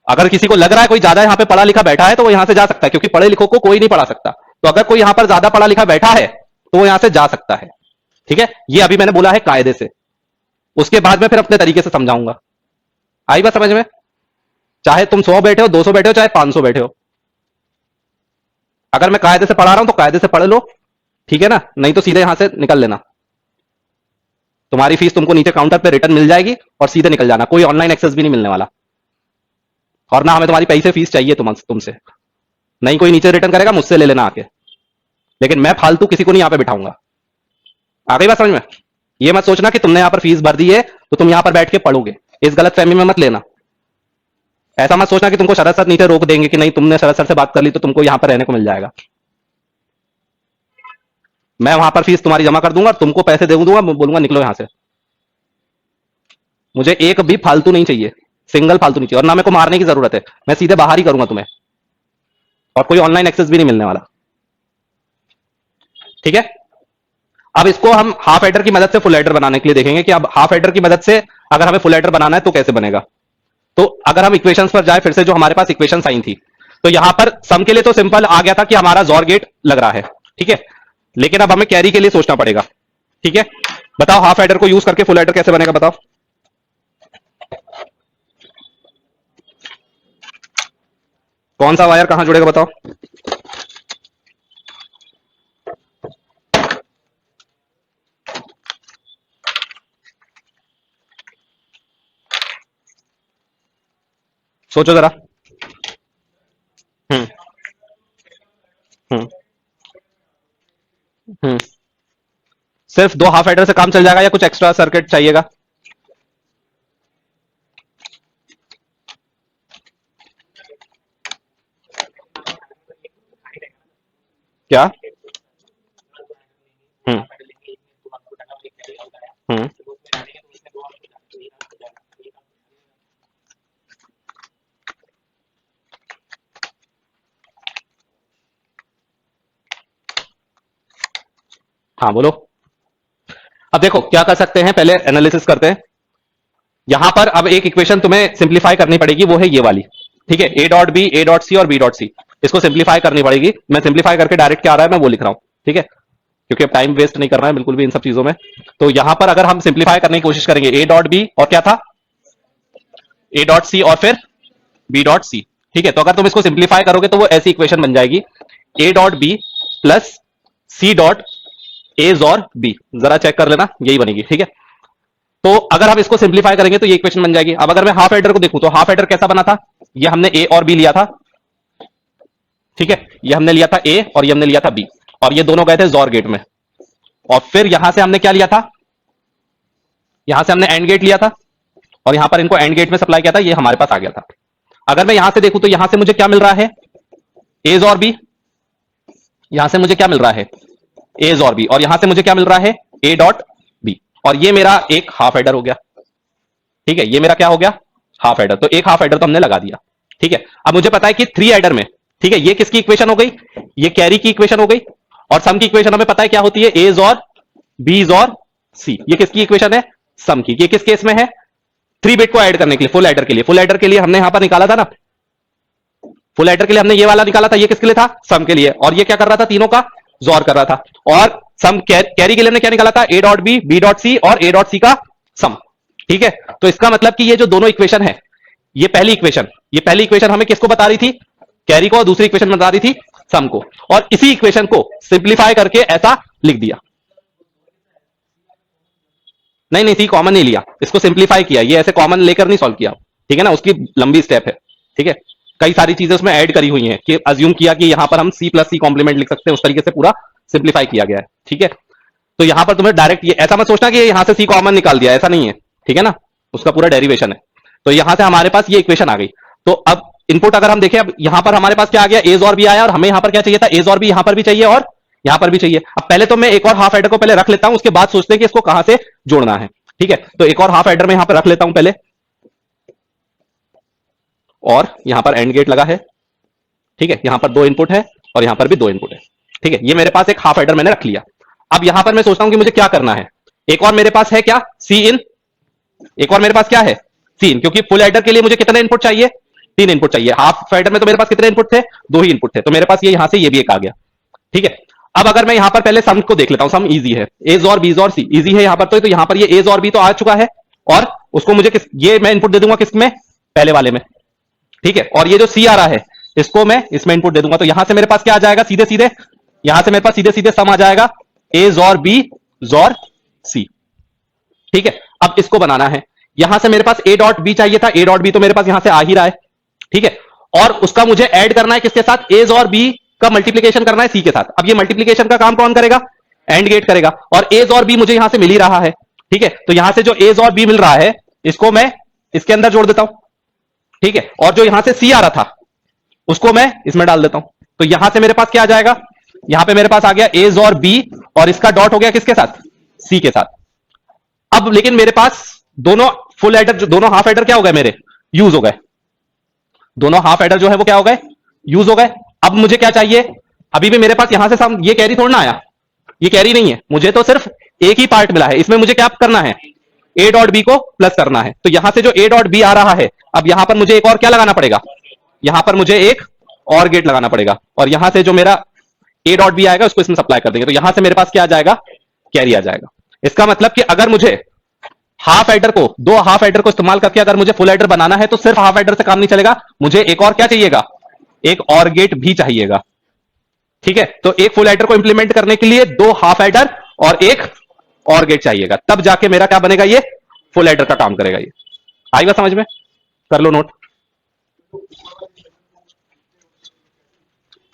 अगर किसी को लग रहा है कोई ज्यादा यहां पे पढ़ा लिखा बैठा है तो वो यहां से जा सकता है, क्योंकि पढ़े लिखों को कोई नहीं पढ़ा सकता। तो अगर कोई यहां पर ज्यादा पढ़ा लिखा बैठा है तो वो यहां से जा सकता है, ठीक है। ये अभी मैंने बोला है कायदे से, उसके बाद में फिर अपने तरीके से समझाऊंगा। आई बात समझ में? चाहे तुम 100 बैठे हो, 200 बैठे हो, चाहे 500 बैठे हो, अगर मैं कायदे से पढ़ा रहा हूं तो कायदे से पढ़ लो, ठीक है ना। नहीं तो सीधे यहां से निकल लेना, तुम्हारी फीस तुमको नीचे काउंटर पे रिटर्न मिल जाएगी और सीधे निकल जाना। कोई ऑनलाइन एक्सेस भी नहीं मिलने वाला, और ना हमें तुम्हारी पैसे फीस चाहिए तुमसे। नहीं कोई नीचे रिटर्न करेगा, मुझसे ले लेना आके, लेकिन मैं फालतू किसी को नहीं यहां पे बिठाऊंगा। आ गई बात समझ में? ये मत सोचना कि तुमने यहां पर फीस भर दी है तो तुम यहां पर बैठ के पढ़ोगे, इस गलत फहमी में मत लेना। ऐसा मत सोचना कि तुमको शरद सर नीचे रोक देंगे कि नहीं तुमने शरद सर से बात कर ली तो तुमको यहां पर रहने को मिल जाएगा। मैं वहां पर फीस तुम्हारी जमा कर दूंगा, तुमको पैसे दे दूंगा, बोलूंगा निकलो यहां से। मुझे एक भी फालतू नहीं चाहिए, सिंगल फालतू नहीं चाहिए, और ना मेरे को मारने की जरूरत है, मैं सीधे बाहर ही करूंगा तुम्हें, और कोई ऑनलाइन एक्सेस भी नहीं मिलने वाला, ठीक है। अब इसको हम हाफ एडर की मदद से फुल एडर बनाने के लिए देखेंगे कि अब हाफ एडर की मदद से अगर हमें फुल एडर बनाना है तो कैसे बनेगा। तो अगर हम इक्वेशंस पर जाए फिर से, जो हमारे पास इक्वेशंस आई थी, तो यहां पर सम के लिए तो सिंपल आ गया था कि हमारा जोर गेट लग रहा है, ठीक है। लेकिन अब हमें कैरी के लिए सोचना पड़ेगा, ठीक है। बताओ हाफ एडर को यूज करके फुल एडर कैसे बनेगा, बताओ। कौन सा वायर कहां जुड़ेगा, बताओ। सोचो जरा। हम्म हम्म हम्म सिर्फ 2 हाफ एडर से काम चल जाएगा या कुछ एक्स्ट्रा सर्किट चाहिएगा? क्या? हम्म हम्म हाँ बोलो। अब देखो क्या कर सकते हैं, पहले एनालिसिस करते हैं। यहां पर अब एक इक्वेशन तुम्हें सिंप्लीफाई करनी पड़ेगी, वो है ये वाली, ठीक है। A dot B, A dot C और बी डॉट सी, इसको सिंप्लीफाई करनी पड़ेगी। मैं सिंप्लीफाई करके डायरेक्ट क्या आ रहा है मैं वो लिख रहा हूं, ठीक है, क्योंकि अब टाइम वेस्ट नहीं करना है बिल्कुल भी इन सब चीजों में। तो यहां पर अगर हम सिंप्लीफाई करने की कोशिश करेंगे, ए डॉट बी और क्या था, ए डॉट सी और फिर बी डॉट सी, ठीक है। तो अगर तुम इसको सिंप्लीफाई करोगे तो वो ऐसी इक्वेशन बन जाएगी, A dot B plus C dot A और बी, जरा चेक कर लेना, यही बनेगी, ठीक है। तो अगर हम इसको सिंप्लीफाई करेंगे तो ये इक्वेशन बन जाएगी। अब अगर मैं हाफ एडर को देखूं तो हाफ एडर कैसा बना था, ये हमने ए और बी लिया था, ठीक है, ये हमने लिया था ए और ये हमने लिया था बी, और ये दोनों गए थे जोर गेट में, और फिर यहां से हमने क्या लिया था, यहां से हमने एंड गेट लिया था, और यहां पर इनको एंड गेट में सप्लाई किया था, ये हमारे पास आ गया था। अगर मैं यहां से देखूं तो यहां से मुझे क्या मिल रहा है, ए और बी, यहां से मुझे क्या मिल रहा है, ए और बी, और यहां से मुझे क्या मिल रहा है, ए डॉट बी, और ये मेरा एक हाफ एडर हो गया, ठीक है। ये मेरा क्या हो गया, हाफ एडर। तो एक हाफ एडर तो हमने लगा दिया, ठीक है। अब मुझे पता है कि 3 एडर में, ठीक है, ये किसकी इक्वेशन हो गई, ये कैरी की इक्वेशन हो गई, और सम की इक्वेशन हमें पता है क्या होती है, ए और बी और सी। ये किसकी इक्वेशन है, सम की। ये किस केस में है, 3 बिट को ऐड करने के लिए, फुल एडर के लिए। फुल एडर के लिए हमने यहां पर निकाला था ना, फुल एडर के लिए हमने ये वाला निकाला था, ये किसके लिए था, सम के लिए, और ये क्या कर रहा था, तीनों का जोर कर रहा था। और सम कैरी के लिए हमने क्या निकाला था, A dot B, B dot C और ए डॉट सी का सम, ठीक है, तो इसका मतलब कि ये जो दोनों इक्वेशन है, ये पहली इक्वेशन हमें किसको बता रही थी, कैरी को, और दूसरी इक्वेशन बता रही थी सम को, और इसी इक्वेशन को सिंप्लीफाई करके ऐसा लिख दिया। नहीं नहीं, सी कॉमन नहीं लिया, इसको सिंप्लीफाई किया, ये ऐसे कॉमन लेकर नहीं सॉल्व किया, ठीक है ना, उसकी लंबी स्टेप है, ठीक है, कई सारी चीजें उसमें ऐड करी हुई हैं कि अज्यूम किया कि यहां पर हम सी प्लस सी कॉम्प्लीमेंट लिख सकते हैं, उस तरीके से पूरा सिंप्लीफाई किया गया है, ठीक है। तो यहां पर तुम्हें डायरेक्ट ये ऐसा मत सोचना कि यहां से सी कॉमन निकाल दिया, ऐसा नहीं है, ठीक है ना, उसका पूरा डेरिवेशन है। तो यहां से हमारे पास ये इक्वेशन आ गई। तो अब इनपुट अगर हम देखें, अब यहां पर हमारे पास क्या आ गया, एज और बी आया, और हमें यहां पर क्या चाहिए था, एज और बी यहां पर भी चाहिए और यहां पर भी चाहिए। अब पहले तो मैं एक और हाफ एडर को पहले रख लेता हूं, उसके बाद सोचते हैं कि इसको कहां से जोड़ना है, ठीक है। तो एक और हाफ एडर में यहां पर रख लेता हूं पहले, और यहां पर एंड गेट लगा है, ठीक है, यहां पर दो इनपुट है और यहां पर भी दो इनपुट है, ठीक है, ये मेरे पास एक हाफ एडर मैंने रख लिया। अब यहां पर मैं सोचता हूं कि मुझे क्या करना है, एक और मेरे पास है क्या, सी इन, एक और मेरे पास क्या है, सी इन, क्योंकि फुल एडर के लिए मुझे कितने इनपुट चाहिए, तीन इनपुट चाहिए, हाफ एडर में तो मेरे पास कितने इनपुट थे, दो ही इनपुट थे, तो मेरे पास ये यहां से ये भी एक आ गया, ठीक है। अब अगर मैं यहां पर पहले सम को देख लेता हूं, सम इजी है, एज और बीज और सी इजी है यहां पर, तो यहां पर ये एज और बी तो आ चुका है, और उसको मुझे ये मैं इनपुट दे दूंगा किसमें, पहले वाले में, ठीक है, और ये जो सी आ रहा है इसको मैं इसमें इनपुट दे दूंगा, तो यहां से मेरे पास क्या आ जाएगा, सीधे सीधे यहां से मेरे पास सीधे सीधे सम आ जाएगा, ए जॉर बी जॉर सी, ठीक है। अब इसको बनाना है, यहां से मेरे पास ए डॉट बी चाहिए था, ए डॉट बी तो मेरे पास यहां से आ ही रहा है, ठीक है, और उसका मुझे ऐड करना है किसके साथ, ए और बी का मल्टीप्लीकेशन करना है सी के साथ। अब ये मल्टीप्लीकेशन का काम कौन करेगा, एंड गेट करेगा, और ए और बी मुझे यहां से मिल ही रहा है, ठीक है, तो यहां से जो ए और बी मिल रहा है इसको मैं इसके अंदर जोड़ देता हूं, ठीक है, और जो यहां से सी आ रहा था उसको मैं इसमें डाल देता हूं, तो यहां से मेरे पास क्या आ जाएगा, यहां पे मेरे पास आ गया ए और बी, और इसका डॉट हो गया किसके साथ, सी के साथ। अब लेकिन मेरे पास दोनों फुल एडर, जो दोनों हाफ एडर क्या हो गए मेरे, यूज हो गए, दोनों हाफ एडर जो है वो क्या हो गए, यूज हो गए। अब मुझे क्या चाहिए, अभी भी मेरे पास यहां से ये कैरी थोड़ा ना आया, ये कैरी नहीं है, मुझे तो सिर्फ एक ही पार्ट मिला है, इसमें मुझे क्या करना है, ए डॉट बी को प्लस करना है, तो यहां से जो ए डॉट बी आ रहा है, अब यहां पर मुझे एक और क्या लगाना पड़ेगा, यहां पर मुझे एक और गेट लगाना पड़ेगा, और यहां से जो मेरा ए डॉट बी आएगा उसको इसमें सप्लाई कर देंगे, तो यहां से मेरे पास क्या आ जाएगा, कैरी आ जाएगा। इसका मतलब कि अगर मुझे हाफ एडर को, दो हाफ एडर को इस्तेमाल करके अगर मुझे फुल एडर बनाना है तो सिर्फ हाफ एडर से काम नहीं चलेगा, मुझे एक और क्या चाहिएगा, एक और गेट भी चाहिएगा, ठीक है। तो एक फुल एडर को इंप्लीमेंट करने के लिए दो हाफ एडर और एक और गेट चाहिएगा, तब जाके मेरा क्या बनेगा, ये फुल एडर का काम करेगा। ये आई बात समझ में, कर लो नोट।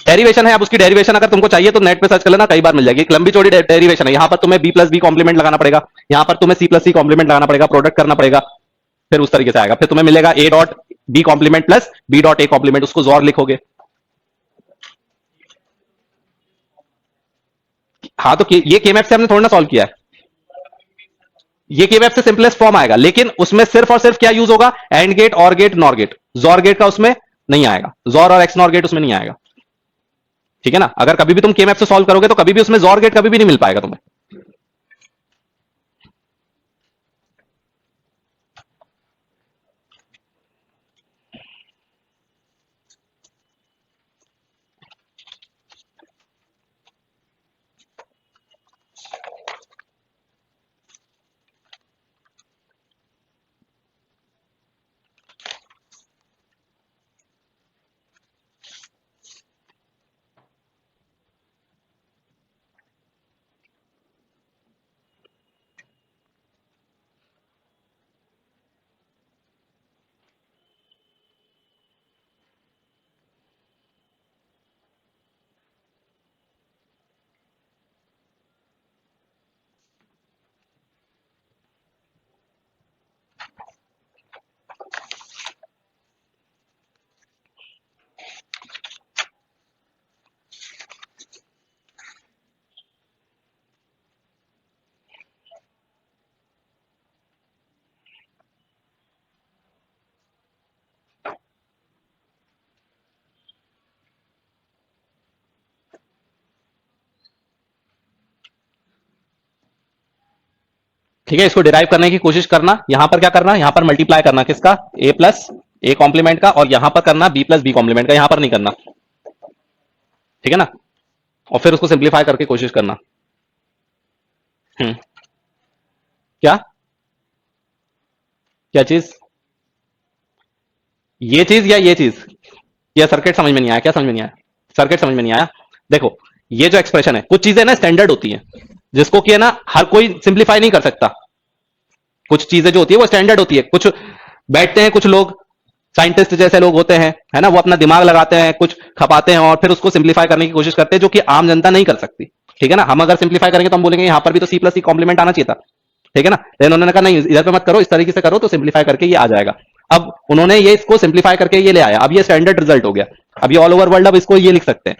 डेरिवेशन है, अब उसकी डेरिवेशन अगर तुमको चाहिए तो नेट पे सर्च कर लेना, कई बार मिल जाएगी, एक लंबी चौड़ी डेरिवेशन है। यहां पर तुम्हें बी प्लस बी कॉम्प्लीमेंट लगाना पड़ेगा, यहां पर तुम्हें सी प्लस सी कॉम्प्लीमेंट लगाना पड़ेगा, प्रोडक्ट करना पड़ेगा, फिर उस तरीके से आएगा, फिर तुम्हें मिलेगा A dot B complement plus B dot A complement, उसको जोर लिखोगे। हाँ, तो ये केमएफ से हमने थोड़ा ना सॉल्व किया है, ये केमएफ से सिंपलेस्ट फॉर्म आएगा, लेकिन उसमें सिर्फ और सिर्फ क्या यूज होगा, and gate, OR gate, nor gate, जोर गेट का उसमें नहीं आएगा, जोर और एक्स नॉर गेट उसमें नहीं आएगा, ठीक है ना। अगर कभी भी तुम केमएफ से सॉल्व करोगे तो कभी भी उसमें जोर गेट कभी भी नहीं मिल पाएगा तुम्हें। ठीक है, इसको डिराइव करने की कोशिश करना, यहां पर क्या करना, यहां पर मल्टीप्लाई करना किसका, ए प्लस ए कॉम्प्लीमेंट का, और यहां पर करना बी प्लस बी कॉम्प्लीमेंट का, यहां पर नहीं करना, ठीक है ना, और फिर उसको सिंप्लीफाई करके कोशिश करना। क्या, क्या चीज? ये चीज या ये चीज? या सर्किट समझ में नहीं आया? क्या समझ में नहीं आया? सर्किट समझ में नहीं आया? देखो, ये जो एक्सप्रेशन है, कुछ चीजें ना स्टैंडर्ड होती हैं जिसको कि है ना हर कोई सिंप्लीफाई नहीं कर सकता। कुछ चीजें जो होती है वो स्टैंडर्ड होती है। कुछ बैठते हैं कुछ लोग, साइंटिस्ट जैसे लोग होते हैं, है ना, वो अपना दिमाग लगाते हैं, कुछ खपाते हैं और फिर उसको सिंप्लीफाई करने की कोशिश करते हैं, जो कि आम जनता नहीं कर सकती। ठीक है ना? हम अगर सिंप्लीफाई करेंगे तो हम बोलेंगे यहां पर भी तो सी प्लस सी कॉम्प्लीमेंट आना चाहिए था। ठीक है ना? लेकिन उन्होंने कहा नहीं, इधर पे मत करो, इस तरीके से करो तो सिंप्लीफाई करके ये आ जाएगा। अब उन्होंने ये इसको सिंप्लीफाई करके ये ले आया, अब ये स्टैंडर्ड रिजल्ट हो गया। अब ये ऑल ओवर वर्ल्ड अब इसको ये लिख सकते हैं।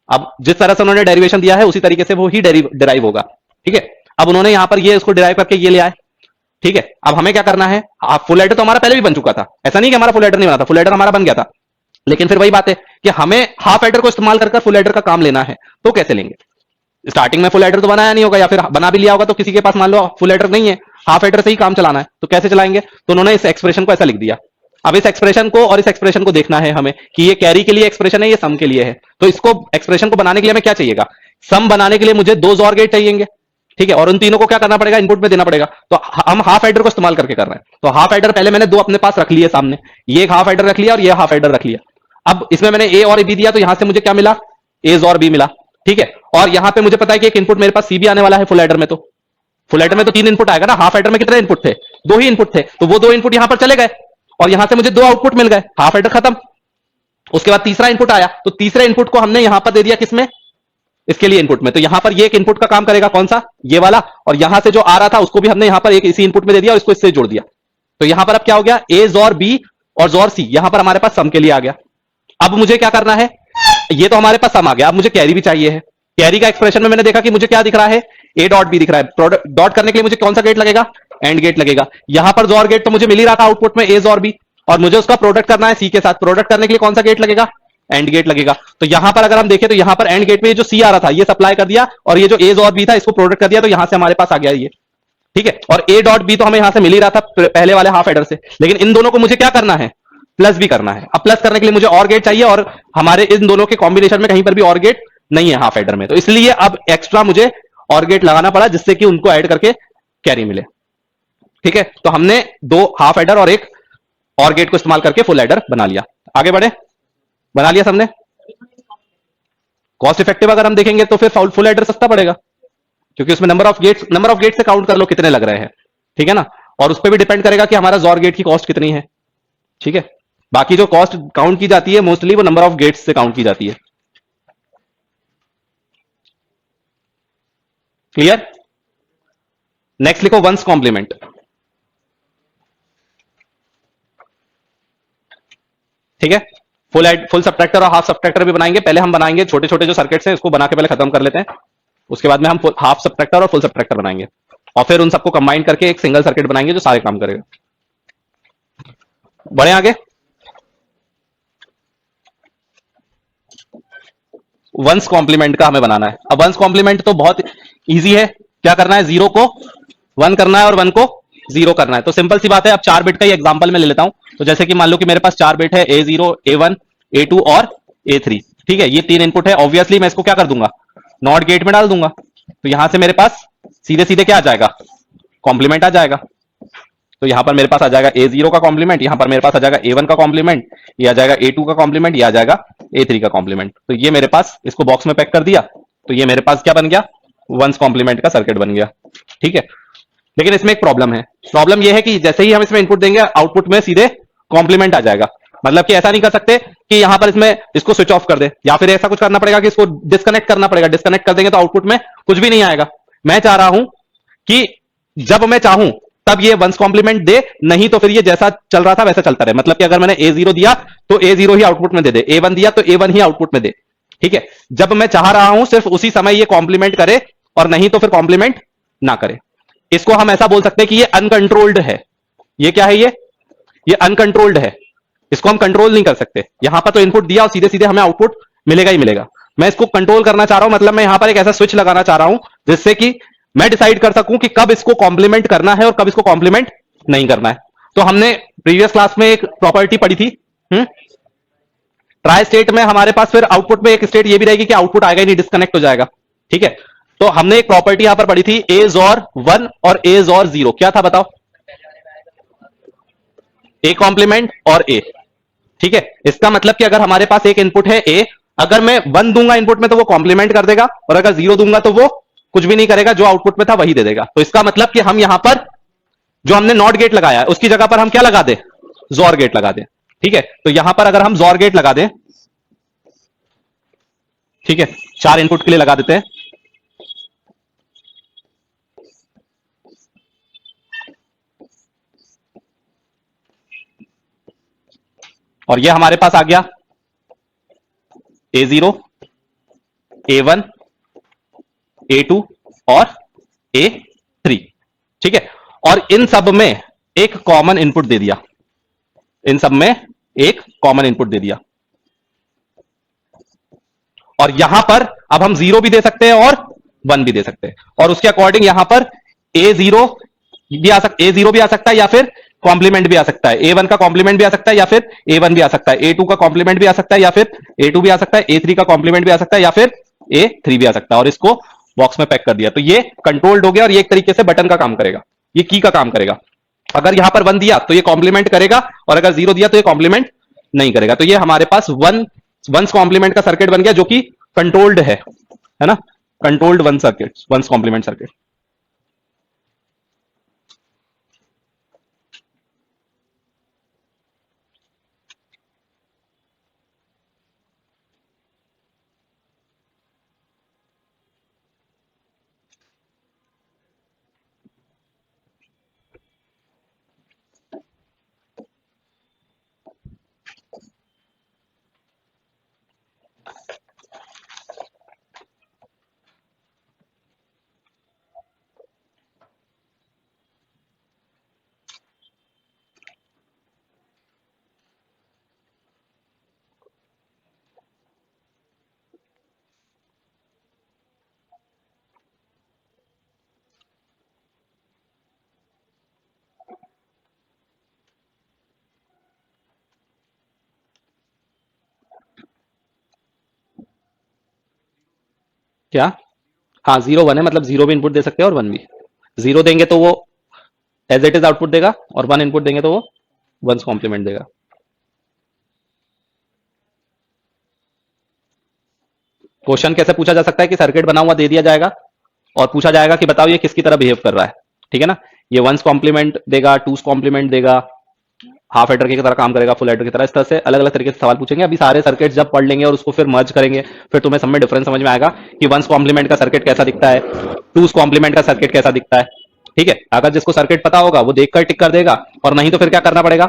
अब जिस तरह से उन्होंने डेरिवेशन दिया है उसी तरीके से वो ही डिराइव होगा। ठीक है? अब उन्होंने यहां पर ये इसको डिराइव करके ये ले आए। ठीक है? अब हमें क्या करना है? फुल एडर तो हमारा पहले भी बन चुका था, ऐसा नहीं कि हमारा फुल एडर नहीं बना था, फुल एडर हमारा बन गया था। लेकिन फिर वही बात है कि हमें हाफ एडर को इस्तेमाल कर फुल एडर का काम लेना है, तो कैसे लेंगे? स्टार्टिंग में फुल एडर तो बनाया नहीं होगा, या फिर बना भी लिया होगा तो किसी के पास मान लो फुल एडर नहीं है, हाफ एडर से ही काम चलाना है, तो कैसे चलाएंगे? तो उन्होंने इस एक्सप्रेशन को ऐसा लिख दिया। अब इस एक्सप्रेशन को और इस एक्सप्रेशन को देखना है हमें कि ये कैरी के लिए एक्सप्रेशन है, ये सम के लिए है। तो इसको एक्सप्रेशन को बनाने के लिए हमें क्या चाहिएगा? सम बनाने के लिए मुझे 2 जोर गेट चाहिएंगे। ठीक है? और उन तीनों को क्या करना पड़ेगा? इनपुट में देना पड़ेगा। तो हम हाफ एडर को इस्तेमाल करके कर रहे हैं। तो हाफ एडर पहले मैंने 2 अपने पास रख लिए सामने, ये एक हाफ एडर रख लिया और ये हाफ एडर रख लिया। अब इसमें मैंने ए और बी दिया, तो यहां से मुझे क्या मिला? ए और बी मिला। ठीक है? और यहां पे मुझे पता है कि एक इनपुट मेरे पास सी भी आने वाला है फुल एडर में। तो फुल एडर में तो 3 इनपुट आएगा ना, हाफ एडर में कितने इनपुट थे? 2 ही इनपुट थे, तो वो 2 इनपुट यहां पर चले गए और यहां से मुझे 2 आउटपुट मिल गए, हाफ एडर खत्म। उसके बाद तीसरा इनपुट आया, तो तीसरे इनपुट को हमने यहां पर दे दिया किसमें? इसके लिए इनपुट में। तो यहां पर ये एक इनपुट का काम करेगा, कौन सा? ये वाला। और यहां से जो आ रहा था उसको भी हमने यहां पर एक इसी इनपुट में दे दिया और इसको इससे जोड़ दिया। तो यहां पर अब क्या हो गया? ए जोर बी और जोर सी यहां पर हमारे पास सम के लिए आ गया। अब मुझे क्या करना है? ये तो हमारे पास सम आ गया, अब मुझे कैरी भी चाहिए है। कैरी का एक्सप्रेशन में मैंने देखा कि मुझे क्या दिख रहा है? ए डॉट बी दिख रहा है। डॉट करने के लिए मुझे कौन सा गेट लगेगा? एंड गेट लगेगा। यहां पर जोर गेट तो मुझे मिल ही रहा था आउटपुट में, ए जोर बी, और मुझे उसका प्रोडक्ट करना है सी के साथ। प्रोडक्ट करने के लिए कौन सा गेट लगेगा? एंड गेट लगेगा। तो यहां पर अगर हम देखें तो यहां पर एंड गेट में जो सी आ रहा था ये सप्लाई कर दिया, और ये जो ए और बी था इसको प्रोडक्ट कर दिया, तो यहां से हमारे पास आ गया ये। ठीक है? और ए डॉट बी तो हमें यहां से मिल ही रहा था पहले वाले हाफ एडर से, लेकिन इन दोनों को मुझे क्या करना है? प्लस भी करना है। अब प्लस करने के लिए मुझे और गेट चाहिए, और हमारे इन दोनों के कॉम्बिनेशन में कहीं पर भी और गेट नहीं है हाफ एडर में, तो इसलिए अब एक्स्ट्रा मुझे और गेट लगाना पड़ा जिससे कि उनको ऐड करके कैरी मिले। ठीक है? तो हमने 2 हाफ एडर और एक और गेट को इस्तेमाल करके फुल एडर बना लिया। आगे बढ़े? बना लिया सबने? कॉस्ट इफेक्टिव अगर हम देखेंगे तो फिर फुल एडर सस्ता पड़ेगा, क्योंकि उसमें नंबर ऑफ गेट से काउंट कर लो कितने लग रहे हैं। ठीक है ना? और उस पर भी डिपेंड करेगा कि हमारा जोर गेट की कॉस्ट कितनी है। ठीक है? बाकी जो कॉस्ट काउंट की जाती है मोस्टली वो नंबर ऑफ गेट्स से काउंट की जाती है। क्लियर? नेक्स्ट लिखो वंस कॉम्प्लीमेंट। ठीक है? फुल सब्ट्रैक्टर और हाफ सब्ट्रैक्टर भी बनाएंगे। पहले हम बनाएंगे छोटे छोटे जो सर्किट्स हैं इसको बना के पहले खत्म कर लेते हैं, उसके बाद में हम हाफ सब्ट्रैक्टर और फुल सब्ट्रैक्टर बनाएंगे, और फिर उन सबको कंबाइन करके एक सिंगल सर्किट बनाएंगे जो सारे काम करेगा। बढ़े आगे? वंस कॉम्प्लीमेंट का हमें बनाना है। अब वंस कॉम्प्लीमेंट तो बहुत इजी है। क्या करना है? 0 को 1 करना है और 1 को 0 करना है। तो सिंपल सी बात है। अब 4 बिट का ही एग्जांपल मैं ले लेता हूं। तो जैसे कि मान लो कि मेरे पास 4 बिट है, A0, A1, A2 और A3। ठीक है? ये 3 इनपुट है। ऑब्वियसली मैं इसको क्या कर दूंगा? नॉट गेट में डाल दूंगा। तो यहां से मेरे पास सीधे सीधे क्या आ जाएगा? कॉम्प्लीमेंट आ जाएगा। तो यहां पर मेरे पास आ जाएगा A0 का कॉम्प्लीमेंट, यहां पर मेरे पास आ जाएगा A1 का कॉम्प्लीमेंट, ये आ जाएगा A2 का कॉम्प्लीमेंट, ये आ जाएगा A3 का कॉम्प्लीमेंट। तो ये मेरे पास, इसको बॉक्स में पैक कर दिया, तो ये मेरे पास क्या बन गया? वंस कॉम्प्लीमेंट का सर्किट बन गया। ठीक है? लेकिन इसमें एक प्रॉब्लम है। प्रॉब्लम यह है कि जैसे ही हम इसमें इनपुट देंगे आउटपुट में सीधे कॉम्प्लीमेंट आ जाएगा। मतलब कि ऐसा नहीं कर सकते कि यहां पर इसमें इसको स्विच ऑफ कर दे, या फिर ऐसा कुछ करना पड़ेगा कि इसको डिस्कनेक्ट करना पड़ेगा। डिस्कनेक्ट कर देंगे तो आउटपुट में कुछ भी नहीं आएगा। मैं चाह रहा हूं कि जब मैं चाहूं तब ये वंस कॉम्प्लीमेंट दे, नहीं तो फिर ये जैसा चल रहा था वैसा चलता रहे। मतलब कि अगर मैंने A0 दिया तो A0 ही आउटपुट में दे दे, A1 दिया तो A1 ही आउटपुट में दे। ठीक है? जब मैं चाह रहा हूं सिर्फ उसी समय ये कॉम्प्लीमेंट करे, और नहीं तो फिर कॉम्प्लीमेंट ना करे। इसको हम ऐसा बोल सकते हैं कि ये अनकंट्रोल्ड है। ये क्या है? ये अनकंट्रोल्ड है। इसको हम कंट्रोल नहीं कर सकते। यहां पर तो इनपुट दिया और सीधे सीधे हमें आउटपुट मिलेगा ही मिलेगा। मैं इसको कंट्रोल करना चाह रहा हूं, मतलब मैं यहां पर एक ऐसा स्विच लगाना चाह रहा हूं जिससे कि मैं डिसाइड कर सकूं कि कब इसको कॉम्प्लीमेंट करना है और कब इसको कॉम्प्लीमेंट नहीं करना है। तो हमने प्रीवियस क्लास में एक प्रॉपर्टी पढ़ी थी, ट्राई स्टेट में हमारे पास फिर आउटपुट में एक स्टेट ये भी रहेगी कि आउटपुट आएगा ही नहीं, डिस्कनेक्ट हो जाएगा। ठीक है? तो हमने एक प्रॉपर्टी यहां पर पढ़ी थी, A XOR 1 और A XOR 0। क्या था बताओ? ए कॉम्प्लीमेंट और ए, ठीक है। इसका मतलब कि अगर हमारे पास एक इनपुट है ए, अगर मैं 1 दूंगा इनपुट में तो वो कॉम्प्लीमेंट कर देगा, और अगर 0 दूंगा तो वो कुछ भी नहीं करेगा, जो आउटपुट में था वही दे देगा। तो इसका मतलब कि हम यहां पर जो हमने नॉट गेट लगाया है उसकी जगह पर हम क्या लगा दें, जोर गेट लगा दें, ठीक है। तो यहां पर अगर हम जोर गेट लगा दें, ठीक है, 4 इनपुट के लिए लगा देते हैं, और ये हमारे पास आ गया A0, A1, A2 और A3, ठीक है। और इन सब में एक कॉमन इनपुट दे दिया, इन सब में एक कॉमन इनपुट दे दिया, और यहां पर अब हम 0 भी दे सकते हैं और 1 भी दे सकते हैं, और उसके अकॉर्डिंग यहां पर A0 भी आ सकता, A0 भी आ सकता है या फिर कॉम्प्लीमेंट भी आ सकता है, A1 का कॉम्प्लीमेंट भी आ सकता है या फिर A1 भी आ सकता है, A2 का कॉम्प्लीमेंट भी आ सकता है या फिर A2 भी आ सकता है, A3 का कॉम्प्लीमेंट भी आ सकता है या फिर A3 भी आ सकता है, और इसको बॉक्स में पैक कर दिया। तो ये कंट्रोल्ड हो गया, और ये एक तरीके से बटन का काम करेगा, ये की का काम करेगा। अगर यहां पर 1 दिया तो ये कॉम्प्लीमेंट करेगा, और अगर 0 दिया तो ये कॉम्प्लीमेंट नहीं करेगा। तो ये हमारे पास वंस कॉम्प्लीमेंट का सर्किट बन गया, जो कि कंट्रोल्ड है ना, controlled one circuit, one's complement circuit. क्या? हाँ, 0 1 है, मतलब 0 भी इनपुट दे सकते हैं और 1 भी। 0 देंगे तो वो एज इट इज आउटपुट देगा, और 1 इनपुट देंगे तो वो वंस कॉम्प्लीमेंट देगा। क्वेश्चन कैसे पूछा जा सकता है कि सर्किट बना हुआ दे दिया जाएगा और पूछा जाएगा कि बताओ ये किसकी तरह बिहेव कर रहा है, ठीक है ना। ये वंस कॉम्प्लीमेंट देगा, टूस कॉम्प्लीमेंट देगा, हाफ एडर की तरह काम करेगा, फुल एडर की तरह, इस तरह से अलग अलग तरीके से सवाल पूछेंगे। अभी सारे सर्किट जब पढ़ लेंगे और उसको फिर मर्ज करेंगे, फिर तुम्हें सब में डिफरेंस समझ में आएगा कि वंस कॉम्प्लीमेंट का सर्किट कैसा दिखता है, टूस कॉम्प्लीमेंट का सर्किट कैसा दिखता है, ठीक है। अगर जिसको सर्किट पता होगा वो देखकर टिक कर देगा, और नहीं तो फिर क्या करना पड़ेगा,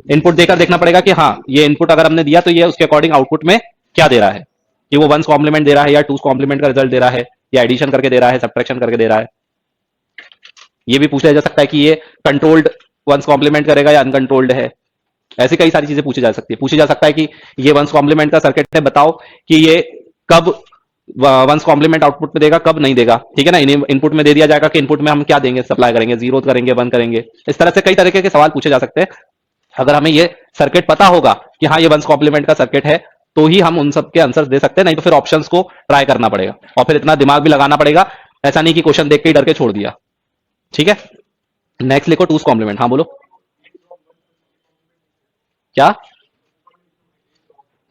इनपुट देकर देखना पड़ेगा कि हाँ ये इनपुट अगर हमने दिया तो ये उसके अकॉर्डिंग आउटपुट में क्या दे रहा है, कि वो वंस कॉम्प्लीमेंट दे रहा है या टूस कॉम्प्लीमेंट का रिजल्ट दे रहा है, या एडिशन करके दे रहा है, सब्ट्रैक्शन करके दे रहा है। ये भी पूछा जा सकता है कि ये कंट्रोल्ड वंस कॉम्प्लीमेंट करेगा या अनकंट्रोल्ड है। ऐसी कई सारी चीजें पूछी जा सकती है। पूछी जा सकता है कि ये वंस कॉम्प्लीमेंट का सर्किट है, बताओ कि ये कब वंस कॉम्प्लीमेंट आउटपुट में देगा, कब नहीं देगा, ठीक है ना। इनपुट में दे दिया जाएगा कि इनपुट में हम क्या देंगे, सप्लाई करेंगे, 0 करेंगे, 1 करेंगे। इस तरह से कई तरीके के सवाल पूछे जा सकते हैं। अगर हमें ये सर्किट पता होगा कि हाँ ये वंस कॉम्प्लीमेंट का सर्किट है, तो ही हम उन सब के आंसर्स दे सकते हैं, नहीं तो फिर ऑप्शंस को ट्राई करना पड़ेगा, और फिर इतना दिमाग भी लगाना पड़ेगा। ऐसा नहीं कि क्वेश्चन देख के ही डर के छोड़ दिया, ठीक है। नेक्स्ट लिखो टूस कॉम्प्लीमेंट। हाँ बोलो क्या?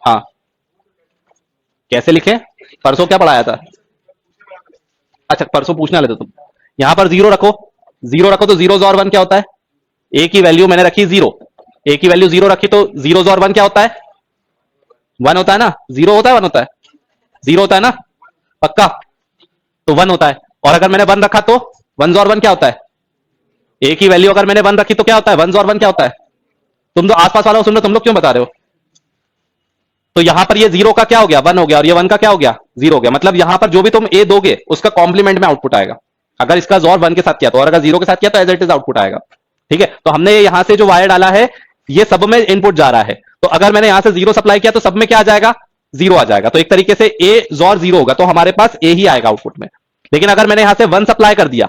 हाँ, कैसे लिखे? परसों क्या पढ़ाया था? अच्छा, परसों पूछने वाले थे तुम। यहां पर 0 रखो, 0 रखो तो 0 और 1 क्या होता है? ए की वैल्यू मैंने रखी 0, ए की वैल्यू 0 रखी तो 0 और 1 क्या होता है? 1 होता है ना। 0 होता है, 1 होता है, 0 होता है ना, पक्का। तो 1 होता है। और अगर मैंने 1 रखा तो 1 और 1 क्या होता है? ए की वैल्यू अगर मैंने 1 रखी तो क्या होता है? 1 और 1 क्या होता है? तुम तो आसपास वाला सुन लो, तुम लोग क्यों बता रहे हो? तो यहां पर ये 0 का क्या हो गया? 1 हो गया, और ये 1 का क्या हो गया? 0 हो गया। मतलब यहां पर जो भी तुम ए दोगे उसका कॉम्प्लीमेंट में आउटपुट आएगा। अगर इसका जोर 1 के साथ किया तो, और अगर 0 के साथ किया तो एज इट इज आउटपुट आएगा, ठीक है। तो हमने यहां से जो वायर डाला है ये सब में इनपुट जा रहा है, तो अगर मैंने यहां से 0 सप्लाई किया तो सब में क्या आ जाएगा? 0 आ जाएगा। तो एक तरीके से ए जोर 0 होगा, तो हमारे पास ए ही आएगा आउटपुट में। लेकिन अगर मैंने यहां से 1 सप्लाई कर दिया,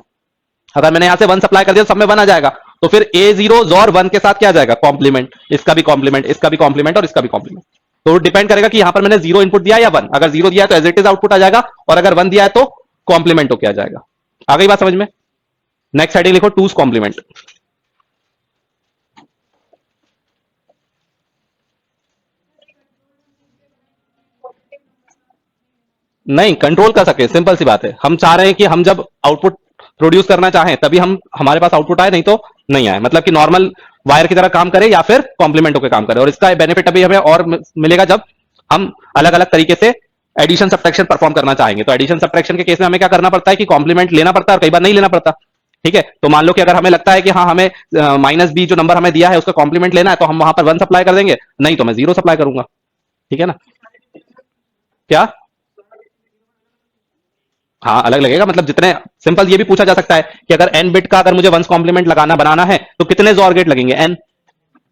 अगर मैंने यहां से 1 सप्लाई कर दिया तो सब में 1 आ जाएगा, तो फिर A0 जोर 1 के साथ क्या आ जाएगा? कॉम्प्लीमेंट, इसका भी कॉम्प्लीमेंट, इसका भी कॉम्प्लीमेंट, और इसका भी कॉम्प्लीमेंट। तो डिपेंड करेगा कि यहां पर मैंने 0 इनपुट दिया या 1। अगर 0 दिया है तो एज इट इज आउटपुट आ जाएगा, और अगर 1 दिया है तो कॉम्प्लीमेंट होकर आ जाएगा। आ गई बात समझ में? नेक्स्ट हेडिंग लिखो टूस कॉम्प्लीमेंट। नहीं कंट्रोल कर सके, सिंपल सी बात है। हम चाह रहे हैं कि हम जब आउटपुट प्रोड्यूस करना चाहें तभी हम हमारे पास आउटपुट आए, नहीं तो नहीं आए। मतलब कि नॉर्मल वायर की तरह काम करे या फिर कॉम्प्लीमेंट होकर काम करे। और इसका बेनिफिट अभी हमें और मिलेगा जब हम अलग अलग तरीके से एडिशन सब्ट्रैक्शन परफॉर्म करना चाहेंगे। तो एडिशन सब्ट्रैक्शन के केस में हमें क्या करना पड़ता है कि कॉम्प्लीमेंट लेना पड़ता है और कई बार नहीं लेना पड़ता। ठीक है, तो मान लो कि अगर हमें लगता है कि हाँ हमें -b जो नंबर हमें दिया है उसका कॉम्प्लीमेंट लेना है, तो हम वहां पर 1 सप्लाई कर देंगे, नहीं तो मैं 0 सप्लाई करूंगा। ठीक है ना? क्या? हाँ अलग लगेगा, मतलब जितने सिंपल ये भी पूछा जा सकता है कि अगर n बिट का अगर मुझे वंस कॉम्प्लीमेंट लगाना बनाना है तो कितने जॉर गेट लगेंगे? n।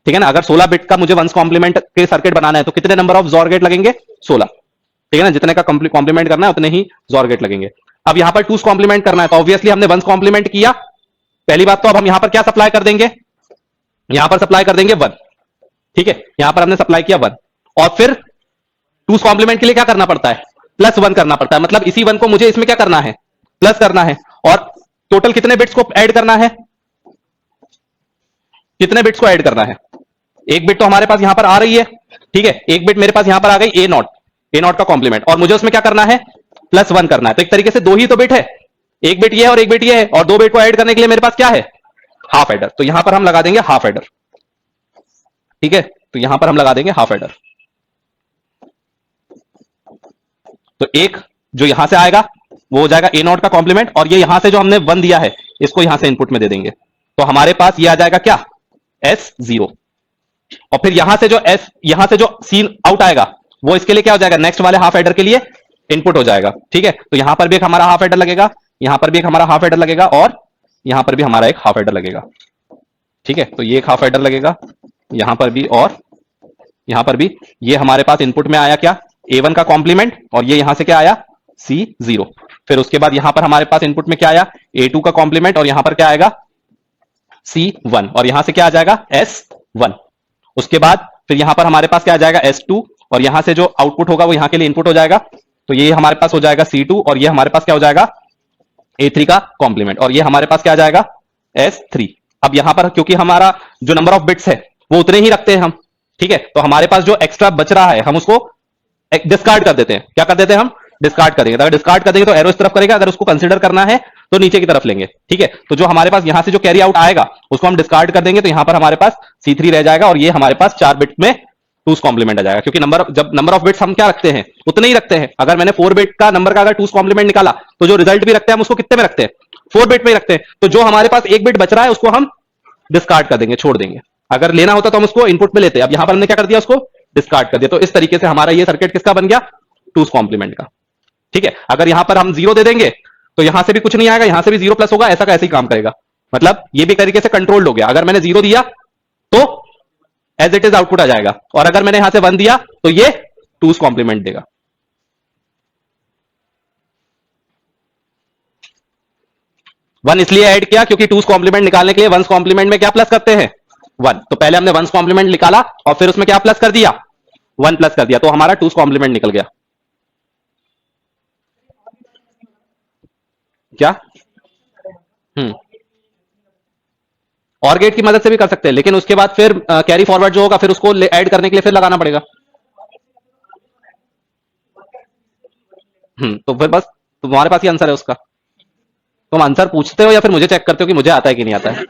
ठीक है ना? अगर 16 बिट का मुझे वंस कॉम्प्लीमेंट के सर्किट बनाना है तो कितने नंबर ऑफ जॉर गेट लगेंगे? 16। ठीक है ना? जितने का कॉम्प्लीमेंट करना है उतने ही जॉर गेट लगेंगे। अब यहां पर टूस कॉम्प्लीमेंट करना है तो ऑब्वियसली हमने वंस कॉम्प्लीमेंट किया। पहली बात तो अब हम यहां पर क्या सप्लाई कर देंगे? यहां पर सप्लाई कर देंगे 1। ठीक है, यहां पर हमने सप्लाई किया 1 और फिर टूस कॉम्प्लीमेंट के लिए क्या करना पड़ता है? +1 करना पड़ता है। मतलब इसी 1 को मुझे इसमें क्या करना है? प्लस करना है। और टोटल कितने बिट्स को ऐड करना है? कितने बिट्स को ऐड करना है? एक बिट तो हमारे पास यहां पर आ रही है। ठीक है, एक बिट मेरे पास यहां पर आ गई ए नॉट का कॉम्प्लीमेंट, और मुझे उसमें क्या करना है? +1 करना है। तो एक तरीके से दो ही तो बिट है, एक बिट ये है और एक बिट ये है, और दो बिट को ऐड करने के लिए मेरे पास क्या है? Half adder. तो यहां पर हम लगा देंगे हाफ एडर। ठीक है, तो यहां पर हम लगा देंगे हाफ एडर। तो एक जो यहां से आएगा वो हो जाएगा ए नॉट का कॉम्प्लीमेंट, और ये यहां से जो हमने 1 दिया है इसको यहां से इनपुट में दे देंगे। तो हमारे पास ये आ जाएगा क्या? S0। और फिर यहां से जो सी आउट आएगा वो इसके लिए क्या हो जाएगा? नेक्स्ट वाले हाफ एडर के लिए इनपुट हो जाएगा। ठीक है, तो यहां पर भी एक हमारा हाफ एडर लगेगा, यहां पर भी एक हमारा हाफ एडर लगेगा, और यहां पर भी हमारा एक हाफ एडर लगेगा। ठीक है, तो ये एक हाफ एडर लगेगा यहां पर भी, और यहां पर भी। ये हमारे पास इनपुट में आया क्या? A1 का कॉम्प्लीमेंट, और ये यहां से क्या आया? C0। फिर उसके बाद यहां पर हमारे पास इनपुट में क्या आया? A2 का कॉम्प्लीमेंट, और यहां पर क्या आएगा? C1, और यहां से क्या आ जाएगा? S1। उसके बाद फिर यहां पर हमारे पास क्या आ जाएगा? S2, और यहां से जो आउटपुट होगा वो यहां के लिए इनपुट हो जाएगा। तो ये हमारे पास हो जाएगा C2, और ये हमारे पास क्या हो जाएगा? A3 का कॉम्प्लीमेंट, और ये हमारे पास क्या आ जाएगा? S3। अब यहां पर क्योंकि हमारा जो नंबर ऑफ बिट्स है वो उतने ही रखते हैं हम। ठीक है, तो हमारे पास जो एक्स्ट्रा बच रहा है हम उसको डिस्कार्ड कर देते हैं। क्या कर देते हैं हम? डिस्कार्ड कर देंगे। अगर डिस्कार्ड कर देंगे तो एरो इस तरफ करेगा, अगर उसको कंसीडर करना है तो नीचे की तरफ लेंगे। ठीक है, तो जो हमारे पास यहां से जो कैरी आउट आएगा उसको हम डिस्कार्ड कर देंगे, तो यहां पर हमारे पास C3 रह जाएगा, और ये हमारे पास 4 बिट में टूस कॉम्प्लीमेंट आ जाएगा। क्योंकि जब नंबर ऑफ बिट्स हम क्या रखते हैं? उतने ही रखते हैं। अगर मैंने 4 बिट का नंबर का अगर टूस कॉम्प्लीमेंट निकाला तो जो रिजल्ट भी रखते हैं हम उसको कितने में रखते हैं? 4 बिट में ही रखते हैं। तो जो हमारे पास एक बिट बच रहा है उसको हम डिस्कार्ड कर देंगे, छोड़ देंगे। अगर लेना होता तो हम उसको इनपुट में लेते हैं। अब यहां पर हमने क्या कर दिया? उसको डिस्कार्ड कर दिया। तो इस तरीके से हमारा ये सर्किट किसका बन गया? टूस कॉम्प्लीमेंट का। ठीक है, अगर यहां पर हम 0 दे देंगे तो यहां से भी कुछ नहीं आएगा, यहां से भी 0 प्लस होगा, ऐसा का ऐसे ही काम करेगा। मतलब ये भी तरीके से कंट्रोल्ड हो गया। अगर मैंने 0 दिया तो एज इट इज आउटपुट आ जाएगा, और अगर मैंने यहां से 1 दिया तो ये टूस कॉम्प्लीमेंट देगा। 1 इसलिए ऐड किया क्योंकि टूस कॉम्प्लीमेंट निकालने के लिए वंस कॉम्प्लीमेंट में क्या प्लस करते हैं? 1। तो पहले हमने वंस कॉम्प्लीमेंट निकाला और फिर उसमें क्या प्लस कर दिया? 1 प्लस कर दिया, तो हमारा टूस कॉम्प्लीमेंट निकल गया। क्या? हम्म, और गेट की मदद से भी कर सकते हैं, लेकिन उसके बाद फिर कैरी फॉरवर्ड जो होगा फिर उसको ऐड करने के लिए फिर लगाना पड़ेगा। तो फिर बस तुम्हारे पास ही आंसर है उसका। तुम आंसर पूछते हो या फिर मुझे चेक करते हो कि मुझे आता है कि नहीं आता है?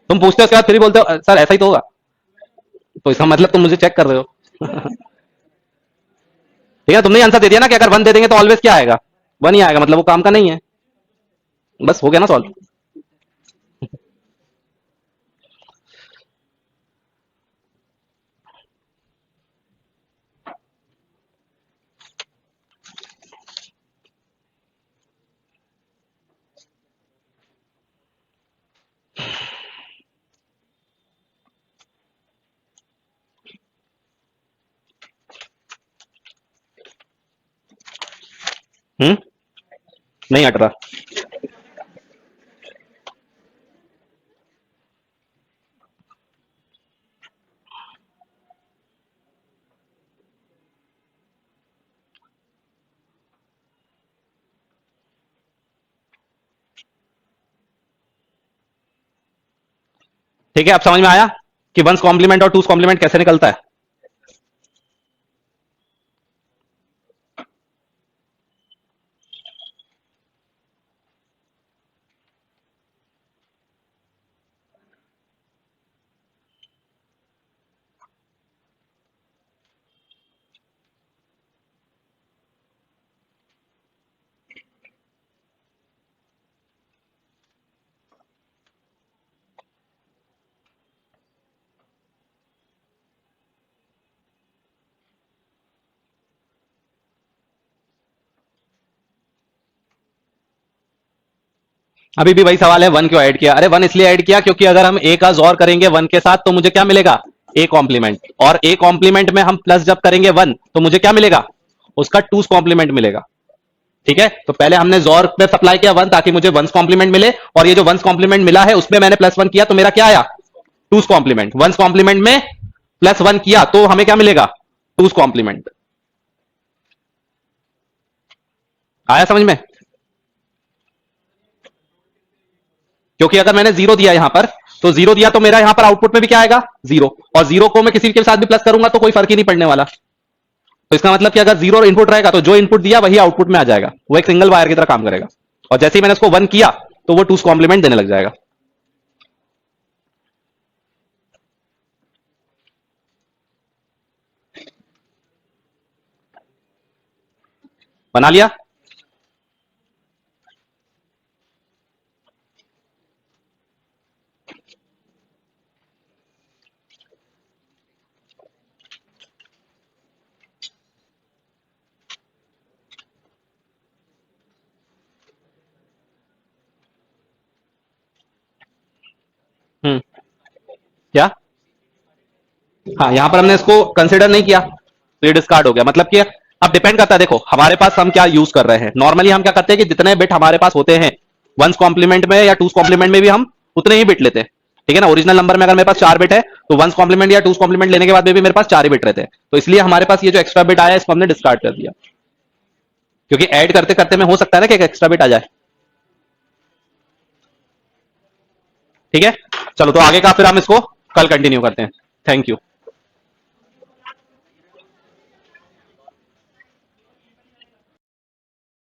तुम पूछते हो उसके बाद फिर भी बोलते हो सर ऐसा ही तो होगा, तो इसका मतलब तुम मुझे चेक कर रहे हो। ठीक है, तुमने आंसर दे दिया ना कि अगर 1 दे देंगे तो ऑलवेज क्या आएगा? 1 ही आएगा, मतलब वो काम का नहीं है। बस हो गया ना सॉल्व। नहीं हट रहा। ठीक है, अब समझ में आया कि वंस कॉम्प्लीमेंट और टूस कॉम्प्लीमेंट कैसे निकलता है? अभी भी वही सवाल है, 1 क्यों ऐड किया? अरे 1 इसलिए ऐड किया क्योंकि अगर हम a का जोर करेंगे 1 के साथ तो मुझे क्या मिलेगा? a कॉम्प्लीमेंट, और a कॉम्प्लीमेंट में हम प्लस जब करेंगे 1 तो मुझे क्या मिलेगा? उसका 2's कॉम्प्लीमेंट मिलेगा। ठीक है, तो पहले हमने जोर पे सप्लाई किया 1 ताकि मुझे 1's कॉम्प्लीमेंट मिले, और ये जो 1's कॉम्प्लीमेंट मिला है उसमें मैंने +1 किया तो मेरा क्या आया? 2's complement. 1's कॉम्प्लीमेंट में +1 किया तो हमें क्या मिलेगा? 2's complement. आया समझ में? क्योंकि अगर मैंने 0 दिया यहां पर, तो 0 दिया तो मेरा यहां पर आउटपुट में भी क्या आएगा? 0, और 0 को मैं किसी के साथ भी प्लस करूंगा तो कोई फर्क ही नहीं पड़ने वाला। तो इसका मतलब कि अगर 0 इनपुट रहेगा तो जो इनपुट दिया वही आउटपुट में आ जाएगा, वो एक सिंगल वायर की तरह काम करेगा। और जैसे ही मैंने उसको 1 किया तो वो 2's कॉम्प्लीमेंट देने लग जाएगा। बना लिया? क्या? हाँ, यहां पर हमने इसको कंसिडर नहीं किया तो ये डिस्कार्ड हो गया। मतलब कि अब डिपेंड करता है, देखो हमारे पास हम क्या यूज कर रहे हैं। नॉर्मली हम क्या करते हैं कि जितने बिट हमारे पास होते हैं 1's कॉम्प्लीमेंट में या 2's कॉम्प्लीमेंट में भी हम उतने ही बिट लेते हैं। ठीक है ना, ओरिजिनल नंबर में अगर मेरे पास 4 बिट है तो 1's कॉम्प्लीमेंट या 2's कॉम्प्लीमेंट लेने के बाद भी मेरे पास 4 ही बिट रहते हैं। तो इसलिए हमारे पास ये जो एक्स्ट्रा बिट आया इसको हमने डिस्कार्ड कर दिया, क्योंकि ऐड करते करते में हो सकता है ना कि एक एक्स्ट्रा बिट आ जाए। ठीक है, चलो तो आगे का फिर हम इसको कल कंटिन्यू करते हैं। Thank you.